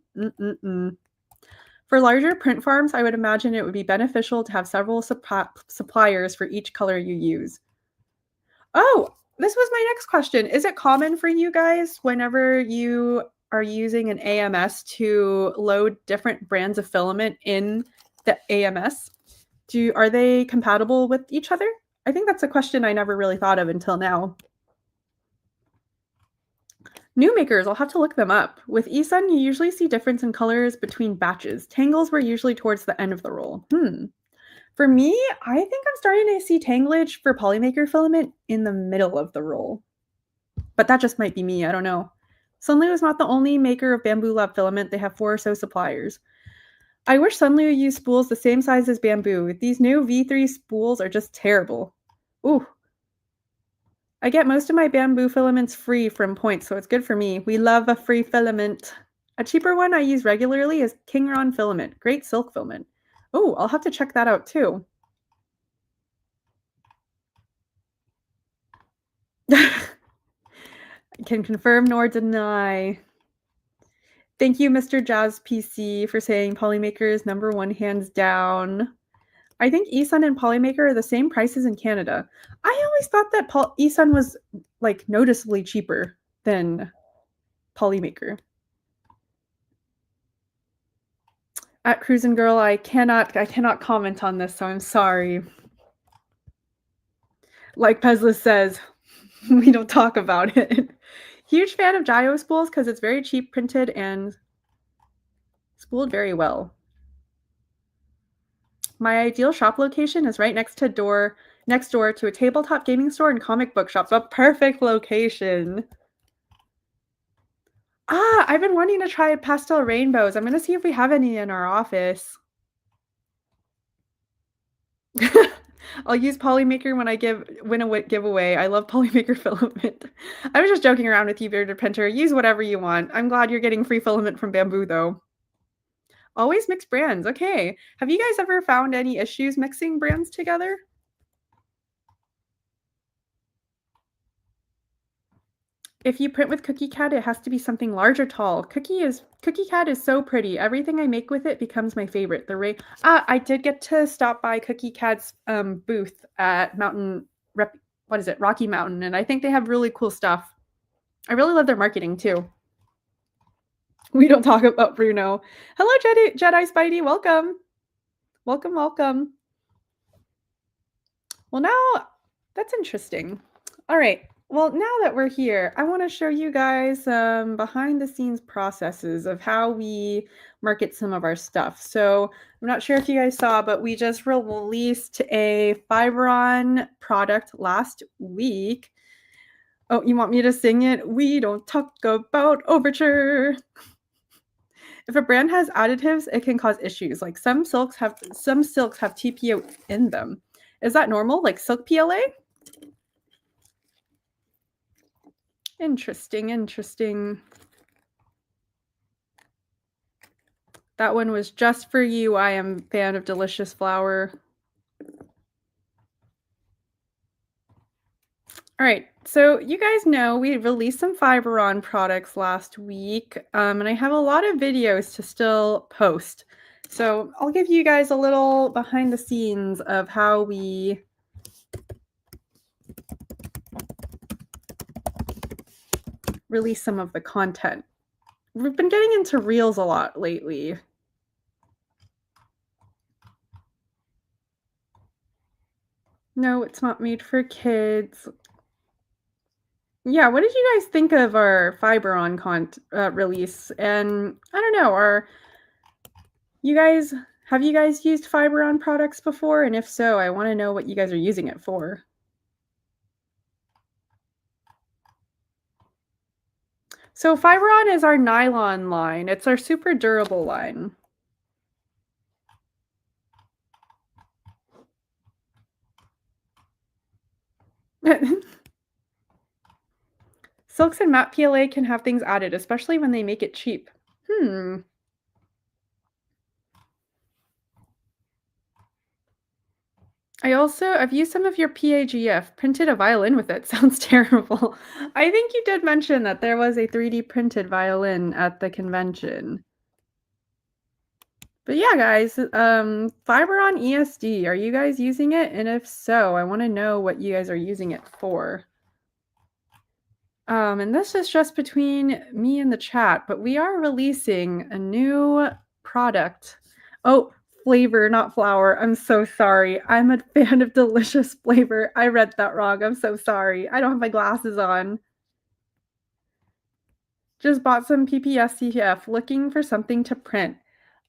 For larger print farms, I would imagine it would be beneficial to have several suppliers for each color you use. Oh, this was my next question. Is it common for you guys whenever you are using an AMS to load different brands of filament in the AMS? Are they compatible with each other? I think that's a question I never really thought of until now. New makers, I'll have to look them up. With eSun, you usually see difference in colors between batches. Tangles were usually towards the end of the roll. For me, I think I'm starting to see tanglage for Polymaker filament in the middle of the roll. But that just might be me, I don't know. Sunlu is not the only maker of Bamboo Lab filament. They have 4 or so suppliers. I wish Sunlu used spools the same size as bamboo. These new V3 spools are just terrible. Ooh. I get most of my bamboo filaments free from Point, so it's good for me. We love a free filament. A cheaper one I use regularly is Kingron filament. Great silk filament. Oh, I'll have to check that out too. Can confirm nor deny. Thank you, Mr. Jazz PC, for saying Polymaker is #1 hands down. I think eSun and Polymaker are the same prices in Canada. I always thought that eSun was like noticeably cheaper than Polymaker. At Cruisin' Girl, I cannot comment on this, so I'm sorry. Like Pezla says, we don't talk about it. Huge fan of Gyo spools because it's very cheap printed and spooled very well. My ideal shop location is right next door to a tabletop gaming store and comic book shop. A perfect location. I've been wanting to try pastel rainbows. I'm gonna see if we have any in our office. I'll use Polymaker when I win a giveaway. I love Polymaker filament. I was just joking around with you, Bearded Printer. Use whatever you want. I'm glad you're getting free filament from bamboo, though. Always mix brands. Okay. Have you guys ever found any issues mixing brands together? If you print with Cookie Cat, it has to be something large or tall. Cookie Cat is so pretty. Everything I make with it becomes my favorite. I did get to stop by Cookie Cat's booth at Rocky Mountain, and I think they have really cool stuff. I really love their marketing too. We don't talk about Bruno. Hello, Jedi Spidey. Welcome. Welcome, welcome. Well, now that's interesting. All right. Well, now that we're here, I want to show you guys behind the scenes processes of how we market some of our stuff. So I'm not sure if you guys saw, but we just released a Fiberon product last week. Oh, you want me to sing it? We don't talk about Overture. If a brand has additives, it can cause issues. Like some silks have TPO in them. Is that normal? Like silk PLA? Interesting. That one was just for you. I am a fan of Delicious Flower. All right, so you guys know we released some Fiberon products last week, and I have a lot of videos to still post. So I'll give you guys a little behind the scenes of how we release some of the content. We've been getting into reels a lot lately. No, it's not made for kids. Yeah, what did you guys think of our Fiberon release? And I don't know, have you guys used Fiberon products before? And if so, I want to know what you guys are using it for. So Fiberon is our nylon line. It's our super durable line. Silks and matte PLA can have things added, especially when they make it cheap. I've used some of your PAGF, printed a violin with it. Sounds terrible. I think you did mention that there was a 3D printed violin at the convention. But yeah, guys, Fiberon ESD, are you guys using it? And if so, I want to know what you guys are using it for. And this is just between me and the chat, but we are releasing a new product. Oh, flavor, not flour. I'm so sorry. I'm a fan of delicious flavor. I read that wrong. I'm so sorry. I don't have my glasses on. Just bought some PPSCF, looking for something to print.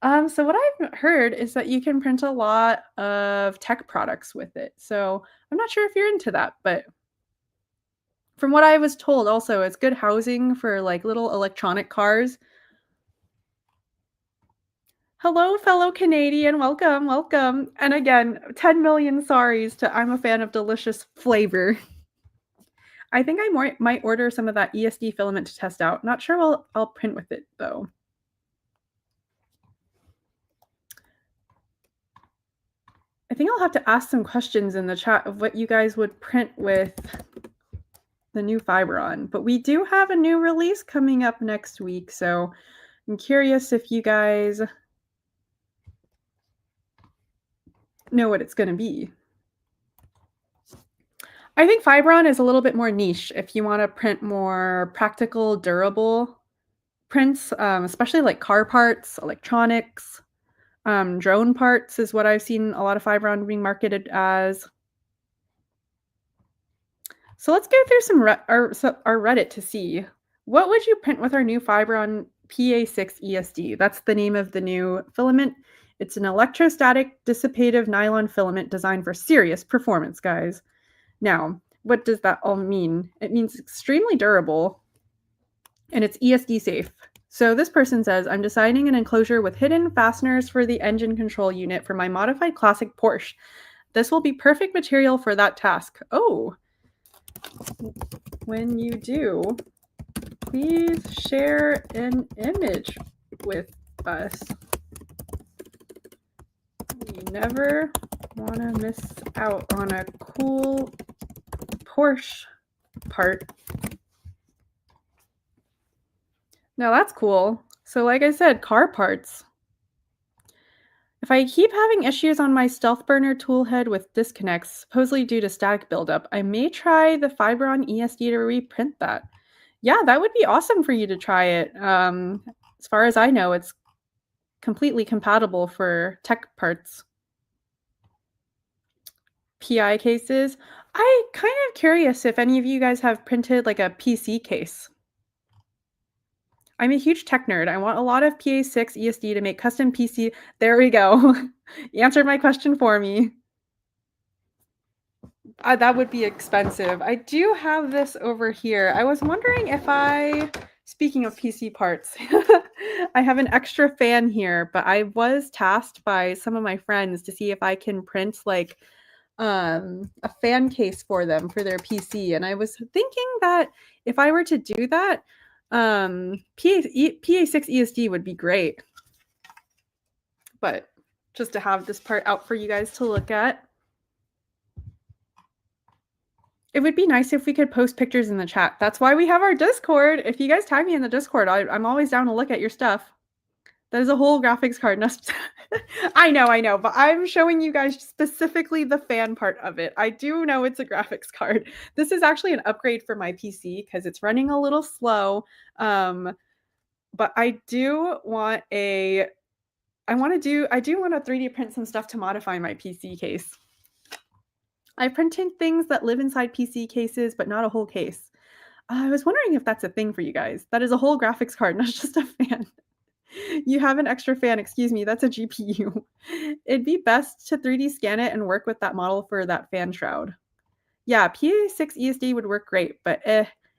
So what I've heard is that you can print a lot of tech products with it. So I'm not sure if you're into that, but from what I was told also, it's good housing for like little electronic cars. Hello, fellow Canadian. Welcome, welcome. And again, 10 million sorries to I'm a fan of delicious flavor. I think I might order some of that ESD filament to test out. Not sure I'll print with it though. I think I'll have to ask some questions in the chat of what you guys would print with the new Fiberon. But we do have a new release coming up next week, so I'm curious if you guys know what it's going to be. I think Fiberon is a little bit more niche if you want to print more practical, durable prints, especially like car parts, electronics, drone parts is what I've seen a lot of Fiberon being marketed as. So let's go through some our Reddit to see what would you print with our new Fiberon PA6 ESD. That's the name of the new filament. It's an electrostatic dissipative nylon filament designed for serious performance, guys. Now, what does that all mean? It means extremely durable and it's ESD safe. So this person says, I'm designing an enclosure with hidden fasteners for the engine control unit for my modified classic Porsche. This will be perfect material for that task. Oh, when you do, please share an image with us. You never want to miss out on a cool Porsche part. Now that's cool. So like I said, car parts. If I keep having issues on my stealth burner toolhead with disconnects, supposedly due to static buildup, I may try the Fiberon ESD to reprint that. Yeah, that would be awesome for you to try it. As far as I know, it's completely compatible for tech parts. PI cases. I'm kind of curious if any of you guys have printed like a PC case. I'm a huge tech nerd. I want a lot of PA6 ESD to make custom PC. There we go. You answered my question for me. That would be expensive. I do have this over here. I was wondering if speaking of PC parts, I have an extra fan here, but I was tasked by some of my friends to see if I can print like a fan case for them for their PC. And I was thinking that if I were to do that, PA6 ESD would be great. But just to have this part out for you guys to look at. It would be nice if we could post pictures in the chat. That's why we have our Discord. If you guys tag me in the Discord, I'm always down to look at your stuff. There's a whole graphics card. I know, but I'm showing you guys specifically the fan part of it. I do know it's a graphics card. This is actually an upgrade for my PC because it's running a little slow. But I do want to 3D print some stuff to modify my PC case. I printed things that live inside PC cases, but not a whole case. I was wondering if that's a thing for you guys. That is a whole graphics card, not just a fan. You have an extra fan, excuse me, that's a GPU. It'd be best to 3D scan it and work with that model for that fan shroud. Yeah, PA6 ESD would work great, but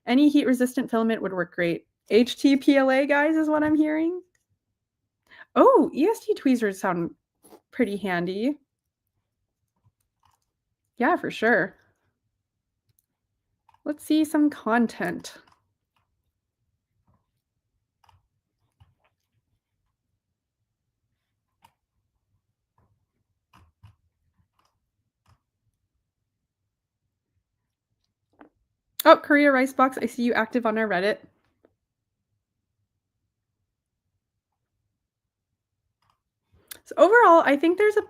any heat-resistant filament would work great. HTPLA, guys, is what I'm hearing. Oh, ESD tweezers sound pretty handy. Yeah, for sure. Let's see some content. Oh, Korea Ricebox, I see you active on our Reddit. So overall, I think there's some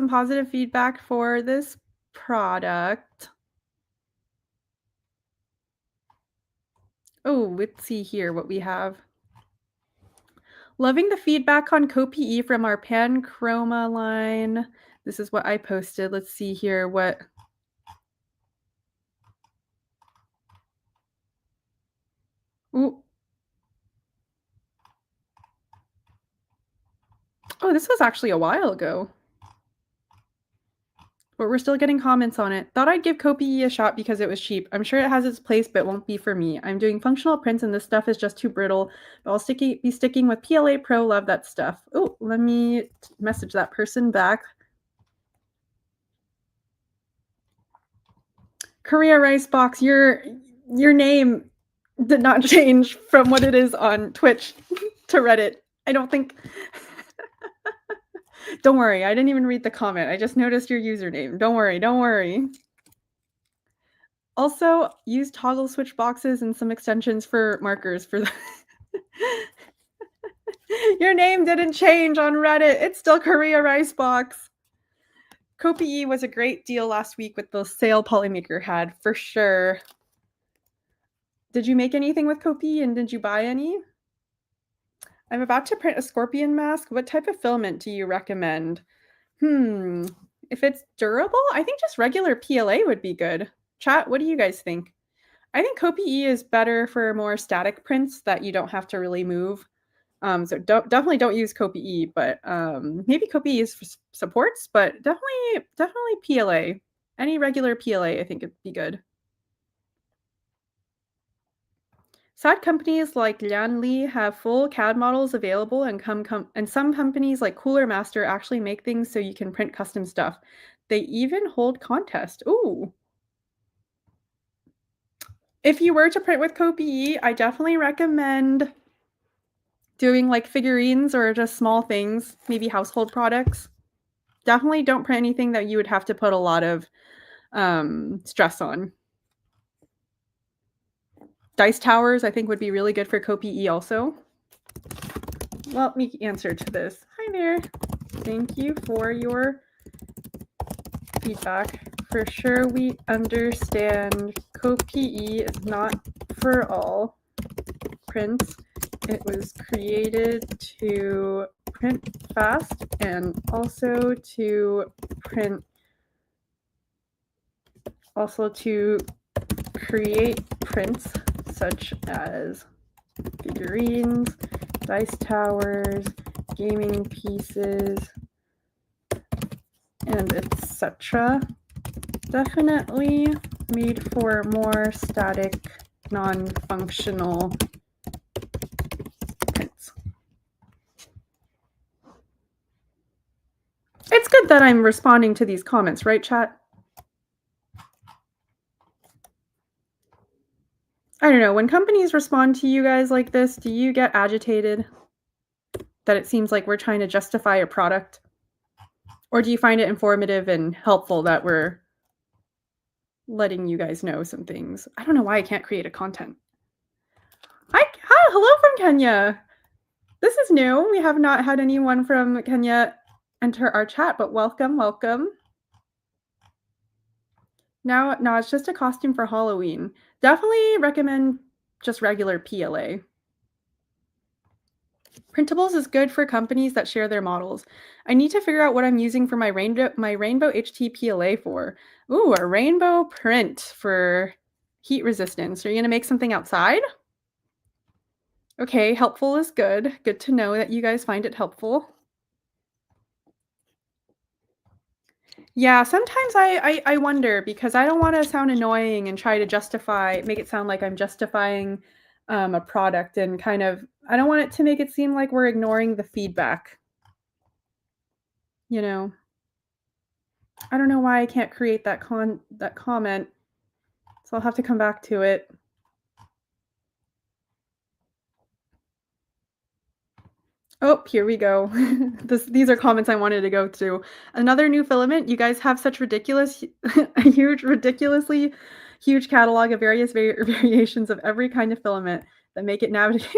positive feedback for this product. Oh, let's see here what we have. Loving the feedback on CoPE from our Pan Chroma line. This is what I posted. Let's see here what. Ooh. Oh, this was actually a while ago. But we're still getting comments on it. Thought I'd give CoPE a shot because it was cheap. I'm sure it has its place, but won't be for me. I'm doing functional prints and this stuff is just too brittle. But I'll be sticking with PLA Pro. Love that stuff. Oh, let me message that person back. Korea Ricebox, your name did not change from what it is on Twitch to Reddit. I don't think. Don't worry, I didn't even read the comment. I just noticed your username. Don't worry. Also, use toggle switch boxes and some extensions for markers for the. Your name didn't change on Reddit. It's still Korea Ricebox. CoPE was a great deal last week with the sale Polymaker had, for sure. Did you make anything with CoPE and did you buy any? I'm about to print a scorpion mask. What type of filament do you recommend? If it's durable, I think just regular PLA would be good. Chat, what do you guys think? I think CoPE is better for more static prints that you don't have to really move. So definitely don't use CoPE, but maybe CoPE is supports, but definitely PLA. Any regular PLA, I think it'd be good. SAD companies like Lianli have full CAD models available, and some companies like Cooler Master actually make things so you can print custom stuff. They even hold contests. Ooh. If you were to print with CoPE, I definitely recommend doing like figurines or just small things, maybe household products. Definitely don't print anything that you would have to put a lot of stress on. Dice towers, I think, would be really good for CoPE also. Well, me answer to this. Hi there. Thank you for your feedback. For sure, we understand CoPE is not for all prints. It was created to print fast and also to create prints such as figurines, dice towers, gaming pieces, and etc. Definitely made for more static, non-functional prints. It's good that I'm responding to these comments, right, chat? I don't know, when companies respond to you guys like this, do you get agitated that it seems like we're trying to justify a product? Or do you find it informative and helpful that we're letting you guys know some things? I don't know why I can't create a content. Hi, hello from Kenya. This is new. We have not had anyone from Kenya enter our chat, but welcome, welcome. Now, no, it's just a costume for Halloween. Definitely recommend just regular PLA. Printables is good for companies that share their models. I need to figure out what I'm using for my rainbow HT PLA for. Ooh, a rainbow print for heat resistance. Are you gonna make something outside? Okay, helpful is good. Good to know that you guys find it helpful. Yeah, sometimes I wonder because I don't want to sound annoying and try to make it sound like I'm justifying a product and kind of, I don't want it to make it seem like we're ignoring the feedback. You know, I don't know why I can't create that comment, so I'll have to come back to it. Oh, here we go. These are comments I wanted to go to. Another new filament. You guys have such ridiculously huge catalog of various variations of every kind of filament that make it navigate.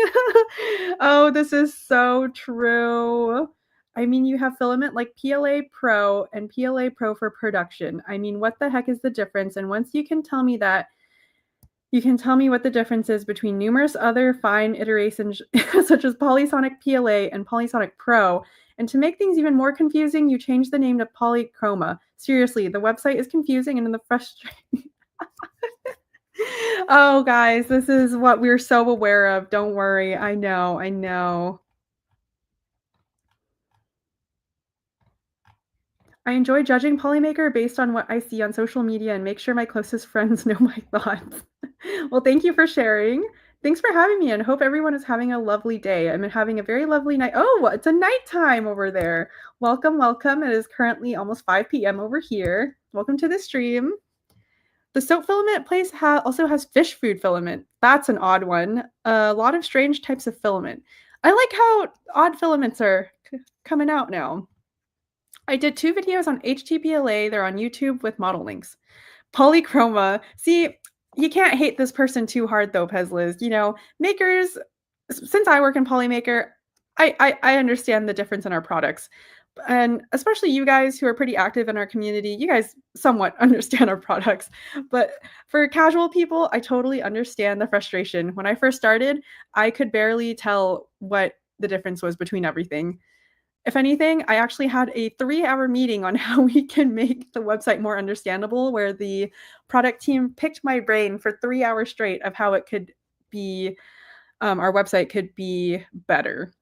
Oh, this is so true. I mean, you have filament like PLA Pro and PLA Pro for production. I mean, what the heck is the difference? And once you can tell me that, you can tell me what the difference is between numerous other fine iterations such as Polysonic PLA and Polysonic Pro. And to make things even more confusing, you change the name to Polychroma. Seriously, the website is confusing and in the frustrating. Oh, guys, this is what we're so aware of. Don't worry. I know. I know. I enjoy judging Polymaker based on what I see on social media and make sure my closest friends know my thoughts. Well, thank you for sharing. Thanks for having me and hope everyone is having a lovely day. I'm having a very lovely night. Oh, it's a nighttime over there. Welcome, welcome. It is currently almost 5 p.m. over here. Welcome to the stream. The soap filament place also has fish food filament. That's an odd one. A lot of strange types of filament. I like how odd filaments are coming out now. I did 2 videos on HTPLA. They're on YouTube with model links. Polychroma. See, you can't hate this person too hard though, Pezliz. You know, makers, since I work in Polymaker, I understand the difference in our products. And especially you guys who are pretty active in our community, you guys somewhat understand our products. But for casual people, I totally understand the frustration. When I first started, I could barely tell what the difference was between everything. If anything, I actually had a 3-hour meeting on how we can make the website more understandable, where the product team picked my brain for 3 hours straight of how it could be, our website could be better.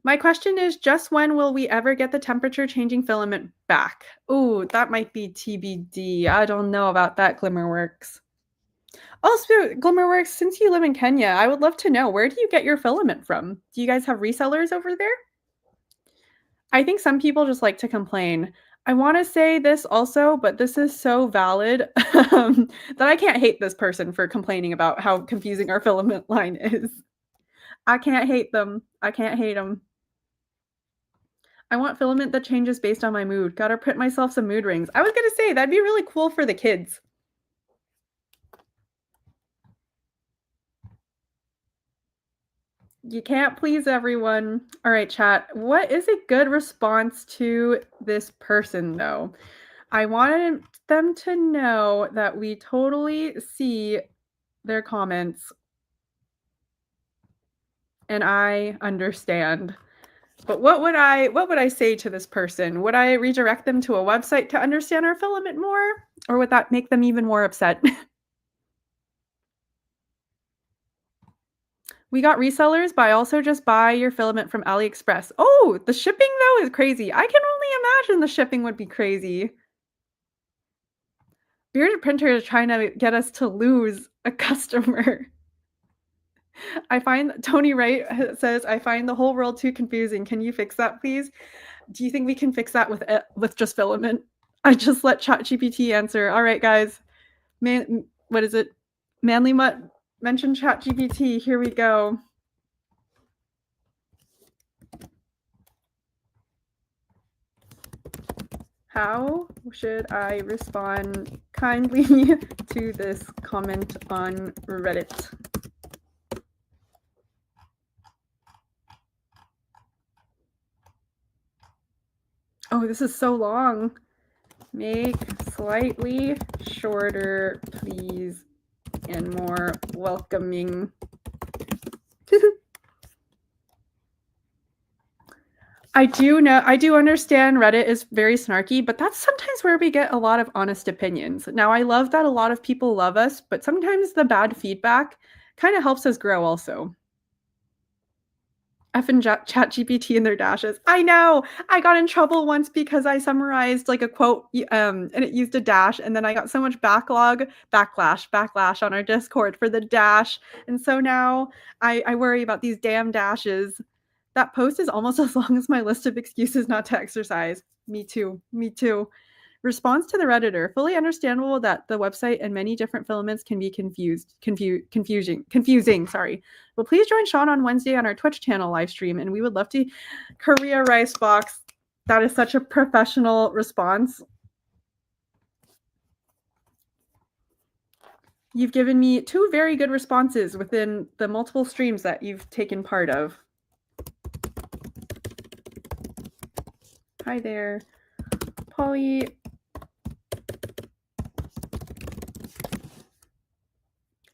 My question is, just when will we ever get the temperature changing filament back? Ooh, that might be TBD. I don't know about that, Glimmerworks. Also, Glimmerworks, since you live in Kenya, I would love to know, where do you get your filament from? Do you guys have resellers over there? I think some people just like to complain. I want to say this also, but this is so valid that I can't hate this person for complaining about how confusing our filament line is. I can't hate them. I can't hate them. I want filament that changes based on my mood. Gotta print myself some mood rings. I was gonna say, that'd be really cool for the kids. You can't please everyone. All right, chat. What is a good response to this person, though? I wanted them to know that we totally see their comments and I understand. But what would I say to this person? Would I redirect them to a website to understand our filament more? Or would that make them even more upset? We got resellers, but I also just buy your filament from AliExpress. Oh, the shipping though is crazy. I can only imagine the shipping would be crazy. Bearded Printer is trying to get us to lose a customer. I find Tony Wright says, I find the whole world too confusing. Can you fix that, please? Do you think we can fix that with just filament? I just let ChatGPT answer. All right, guys. What is it? Manly Mutt mentioned ChatGPT. Here we go. How should I respond kindly to this comment on Reddit? Oh, this is so long. Make slightly shorter, please, and more welcoming. I do understand Reddit is very snarky, but that's sometimes where we get a lot of honest opinions. Now, I love that a lot of people love us, but sometimes the bad feedback kind of helps us grow also. F and ChatGPT and their dashes. I know. I got in trouble once because I summarized like a quote, and it used a dash, and then I got so much backlash on our Discord for the dash, and so now I worry about these damn dashes. That post is almost as long as my list of excuses not to exercise. Me too. Me too. Response to the Redditor. Fully understandable that the website and many different filaments can be confusing. Sorry. Well, please join Sean on Wednesday on our Twitch channel live stream, and we would love to. Korea Rice Box. That is such a professional response. You've given me 2 very good responses within the multiple streams that you've taken part of. Hi there, Polly.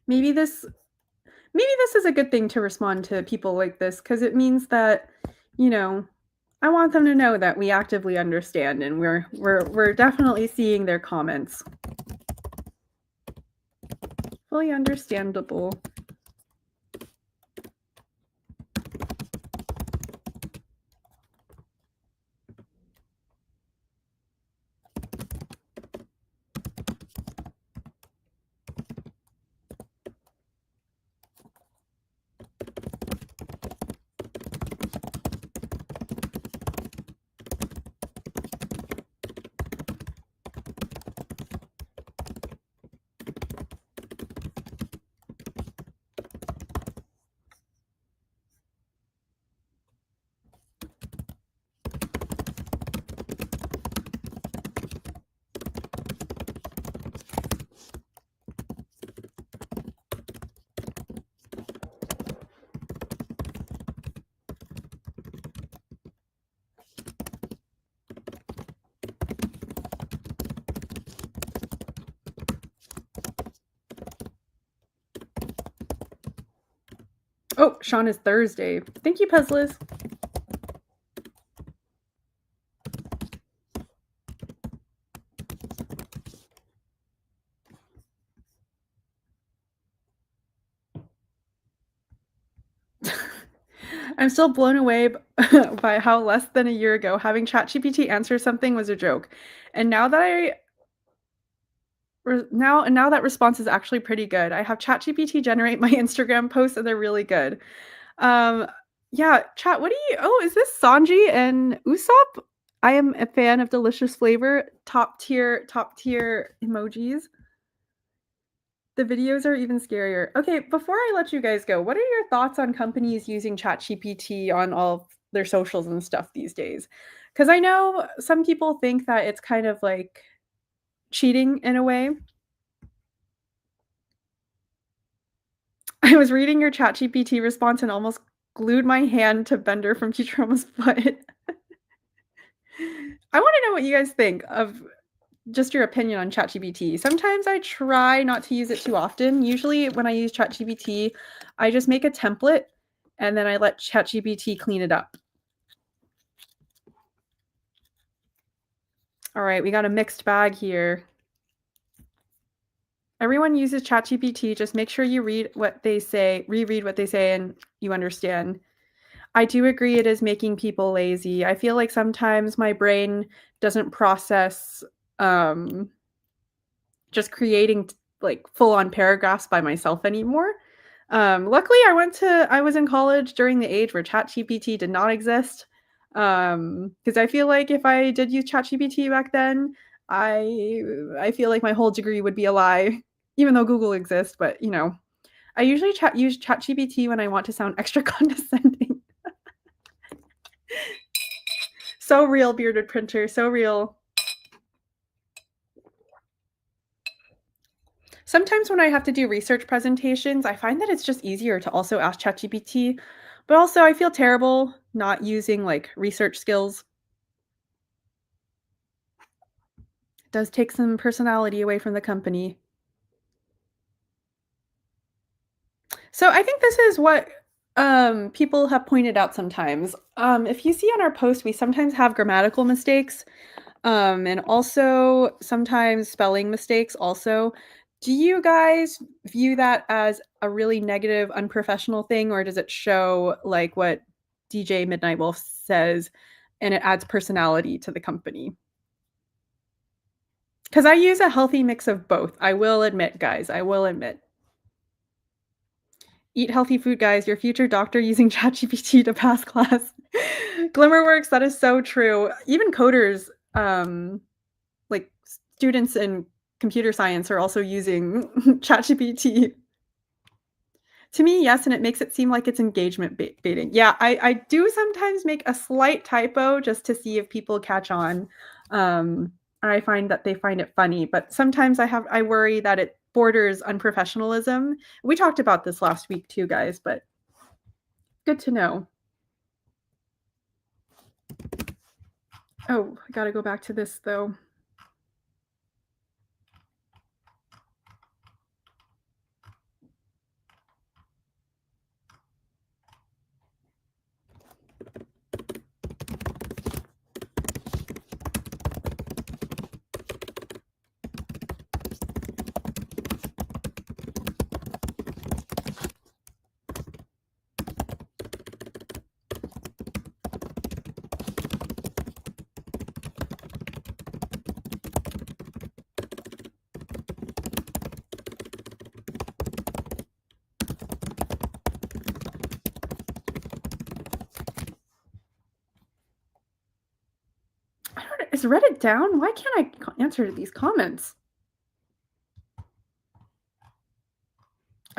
Maybe this is a good thing to respond to people like this, because it means that, you know, I want them to know that we actively understand, and we're definitely seeing their comments. Fully understandable. Oh, Sean is Thursday. Thank you, Puzzles. I'm still blown away by how less than a year ago having ChatGPT answer something was a joke. And now that now that response is actually pretty good. I have ChatGPT generate my Instagram posts, and they're really good. Yeah, chat, what do you oh, is this Sanji and Usopp? I am a fan of delicious flavor. Top tier emojis. The videos are even scarier. Okay, before I let you guys go, what are your thoughts on companies using ChatGPT on all of their socials and stuff these days? Because I know some people think that it's kind of like cheating in a way. I was reading your ChatGPT response and almost glued my hand to Bender from Futurama's foot. I want to know what you guys think of just your opinion on ChatGPT. Sometimes I try not to use it too often. Usually when I use ChatGPT, I just make a template and then I let ChatGPT clean it up. All right, we got a mixed bag here. Everyone uses ChatGPT. Just make sure you reread what they say, and you understand. I do agree it is making people lazy. I feel like sometimes my brain doesn't process just creating like full-on paragraphs by myself anymore. Luckily, I was in college during the age where ChatGPT did not exist. Because I feel like if I did use ChatGPT back then, I feel like my whole degree would be a lie, even though Google exists. But I usually use ChatGPT when I want to sound extra condescending. So real, bearded printer, so real. Sometimes when I have to do research presentations, I find that it's just easier to also ask ChatGPT, but also I feel terrible not using like research skills. does take some personality away from the company. So I think this is what people have pointed out sometimes. If you see on our post, we sometimes have grammatical mistakes, and also sometimes spelling mistakes also. Do you guys view that as a really negative, unprofessional thing, or does it show like what DJ Midnight Wolf says and it adds personality to the company? Because I use a healthy mix of both. I will admit, guys, I will admit. Eat healthy food, guys. Your future doctor using ChatGPT to pass class. Glimmerworks, that is so true. Even coders, like students in computer science are also using ChatGPT. To me, yes, and it makes it seem like it's engagement baiting. Yeah, I do sometimes make a slight typo just to see if people catch on. I find that they find it funny, but sometimes I worry that it borders unprofessionalism. We talked about this last week too, guys, but good to know. Oh, I gotta go back to this though. Is Reddit down? Why can't I answer these comments?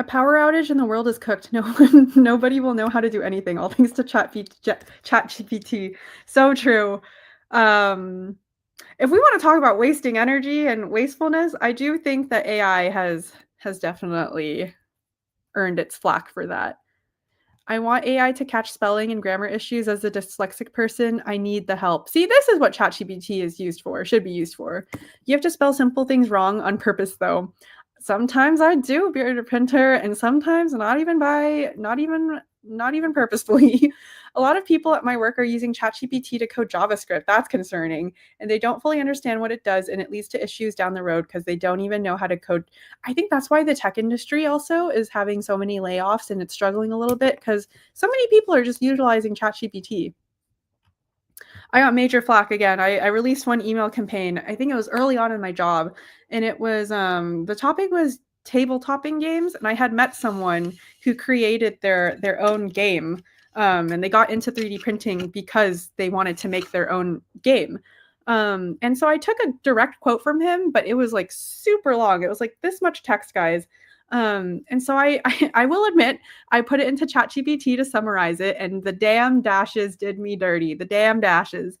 A power outage and the world is cooked. Nobody will know how to do anything. All thanks to ChatGPT. So true. If we want to talk about wasting energy and wastefulness, I do think that AI has definitely earned its flack for that. I want AI to catch spelling and grammar issues. As a dyslexic person, I need the help. See, this is what ChatGPT is used for, should be used for. You have to spell simple things wrong on purpose, though. Sometimes I do beard a printer, and sometimes not even purposefully. A lot of people at my work are using ChatGPT to code JavaScript. That's concerning, and they don't fully understand what it does, and it leads to issues down the road because they don't even know how to code. I think that's why the tech industry also is having so many layoffs and it's struggling a little bit because so many people are just utilizing ChatGPT. I got major flack again. I released one email campaign. I think it was early on in my job, and it was the topic was tabletopping games, and I had met someone who created their own game, and they got into 3D printing because they wanted to make their own game. And so I took a direct quote from him, but it was like super long. It was like this much text, guys. And so I will admit, I put it into ChatGPT to summarize it, and the damn dashes did me dirty. The damn dashes.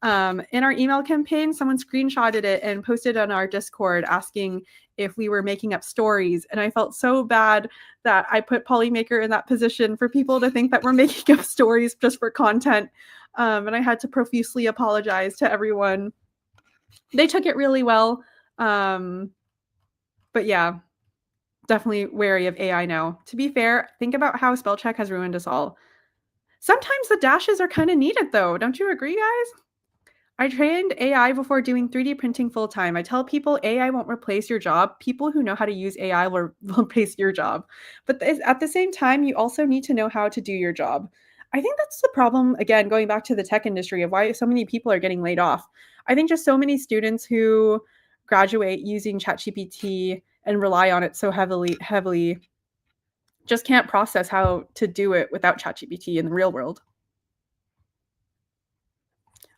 In our email campaign, someone screenshotted it and posted on our Discord asking if we were making up stories. And I felt so bad that I put Polymaker in that position for people to think that we're making up stories just for content. And I had to profusely apologize to everyone. They took it really well. But yeah, definitely wary of AI now. To be fair, think about how spell check has ruined us all. Sometimes the dashes are kind of needed though. Don't you agree, guys? I trained AI before doing 3D printing full time. I tell people AI won't replace your job. People who know how to use AI will replace your job. But at the same time, you also need to know how to do your job. I think that's the problem, again, going back to the tech industry of why so many people are getting laid off. I think just so many students who graduate using ChatGPT and rely on it so heavily just can't process how to do it without ChatGPT in the real world.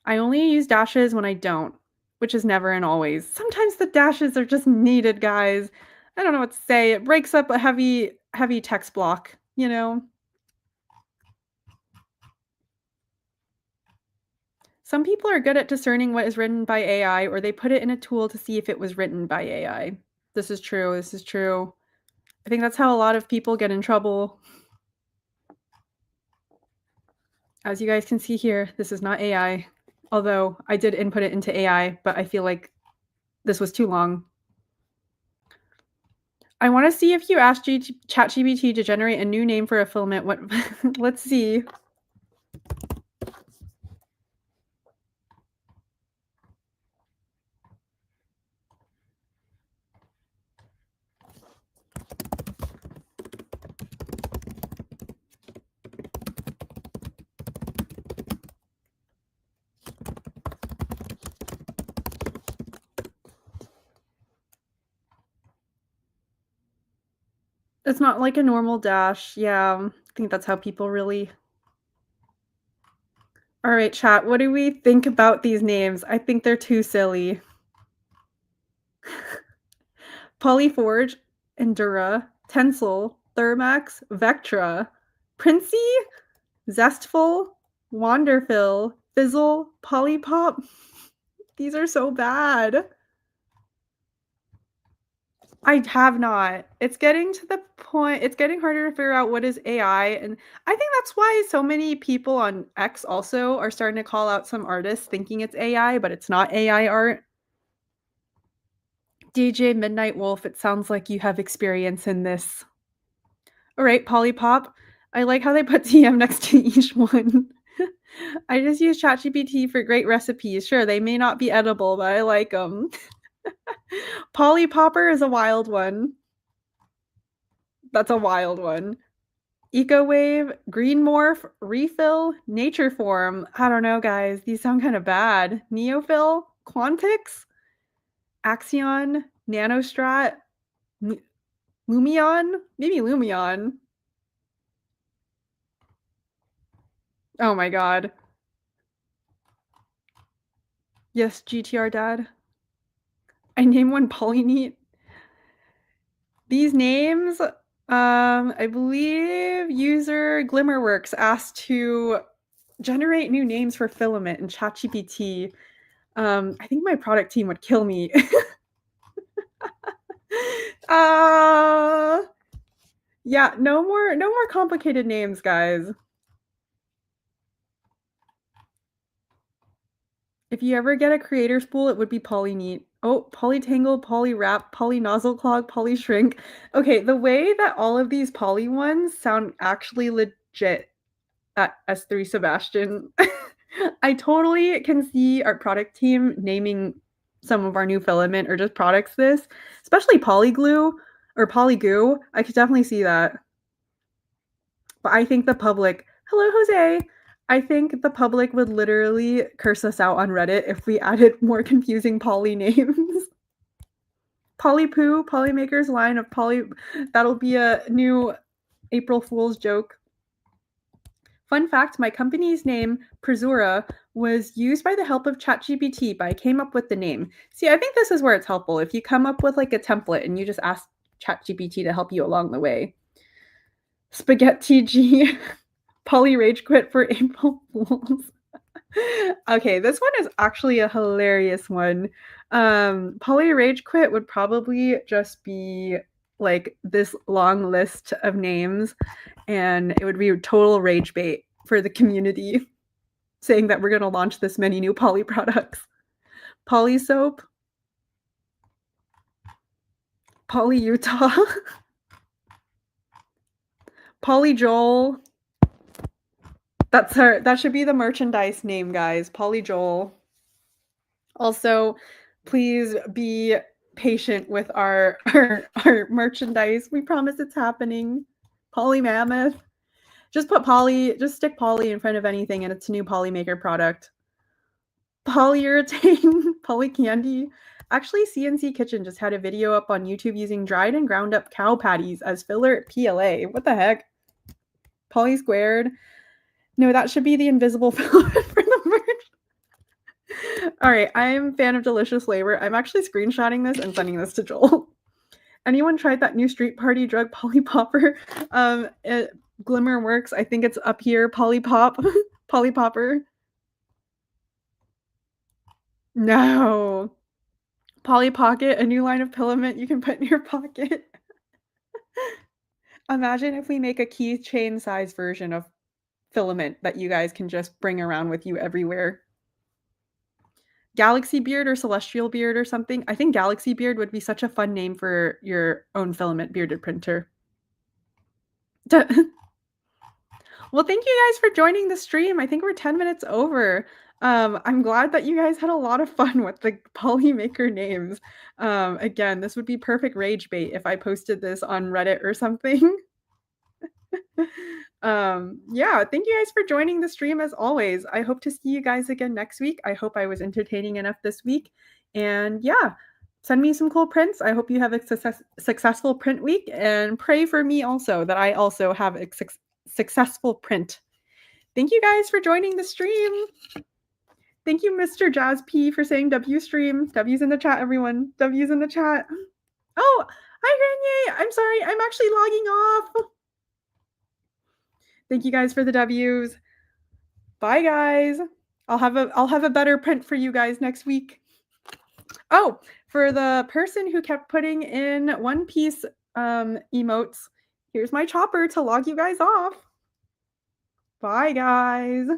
I only use dashes when I don't, which is never and always. Sometimes the dashes are just needed, guys. I don't know what to say. It breaks up a heavy text block, you know? Some people are good at discerning what is written by AI, or they put it in a tool to see if it was written by AI. This is true. This is true. I think that's how a lot of people get in trouble. As you guys can see here, this is not AI. Although I did input it into AI, but I feel like This was too long. I want to see if you asked ChatGPT to generate a new name for a filament. What? Let's see. It's not like a normal dash. Yeah, I think that's how people really. All right, chat. What do we think about these names? I think they're too silly. Polyforge, Endura, Tensile, Thermax, Vectra, Princey, Zestful, Wanderfill, Fizzle, Polypop. These are so bad. I have not. It's getting to the point, it's getting harder to figure out what is AI. And I think that's why so many people on X also are starting to call out some artists thinking it's AI, but it's not AI art. DJ Midnight Wolf, it sounds like you have experience in this. All right, Polypop. I like how they put TM next to each one. I just use ChatGPT for great recipes. Sure, they may not be edible, but I like them. Polypopper is a wild one. That's a wild one. EcoWave, Green Morph, Refill, Nature Form. I don't know, guys. These sound kind of bad. Neofill, Quantix, Axion, Nanostrat, Lumion, maybe Lumion. Oh my god. Yes, GTR Dad. I name one Polyneat. These names, I believe user Glimmerworks asked to generate new names for filament in ChatGPT. I think my product team would kill me. Yeah, no more complicated names, guys. If you ever get a creator spool, it would be Polyneat. Oh, Polytangle, Polywrap, Polynozzle Clog, Polyshrink. Okay, the way that all of these poly ones sound actually legit at S3 Sebastian. I totally can see our product team naming some of our new filament or just products this, especially Polyglue or Polygoo. I could definitely see that. But I think the public, hello, Jose. I think the public would literally curse us out on Reddit if we added more confusing poly names. Polypoo, Polymaker's line of poly. That'll be a new April Fool's joke. Fun fact, my company's name, Presura, was used by the help of ChatGPT, but I came up with the name. See, I think this is where it's helpful. If you come up with like a template and you just ask ChatGPT to help you along the way. Spaghetti G, Poly Rage Quit for April Fools. Okay, this one is actually a hilarious one. Poly Rage Quit would probably just be like this long list of names, and it would be a total rage bait for the community, saying that we're going to launch this many new poly products. Poly Soap, Poly Utah, Poly Joel. That should be the merchandise name, guys. Poly Joel. Also, please be patient with our merchandise. We promise it's happening. Poly Mammoth. Just stick poly in front of anything and it's a new Polymaker product. Polyurethane, poly candy. Actually, CNC Kitchen just had a video up on YouTube using dried and ground up cow patties as filler PLA. What the heck? Poly squared. No, that should be the invisible filler for the merch. All right, I'm a fan of delicious flavor. I'm actually screenshotting this and sending this to Joel. Anyone tried that new street party drug Polypopper? Glimmer works. I think it's up here. Polypop. Polypopper. No. Polly Pocket, a new line of filament you can put in your pocket. Imagine if we make a keychain size version of filament that you guys can just bring around with you everywhere. Galaxy Beard or Celestial Beard or something. I think Galaxy Beard would be such a fun name for your own filament bearded printer. Well, thank you guys for joining the stream. I think we're 10 minutes over. I'm glad that you guys had a lot of fun with the Polymaker names. Again, this would be perfect rage bait if I posted this on Reddit or something. Yeah, thank you guys for joining the stream as always. I hope to see you guys again next week. I hope I was entertaining enough this week. And yeah, send me some cool prints. I hope you have a successful print week, and pray for me also that I also have a successful print. Thank you guys for joining the stream. Thank you, Mr. Jazz P, for saying W stream. W's in the chat, everyone. W's in the chat. Oh, hi, Grenier. I'm sorry. I'm actually logging off. Thank you guys for the W's. Bye, guys. I'll have a better print for you guys next week. Oh, for the person who kept putting in One Piece emotes, here's my chopper to log you guys off. Bye, guys.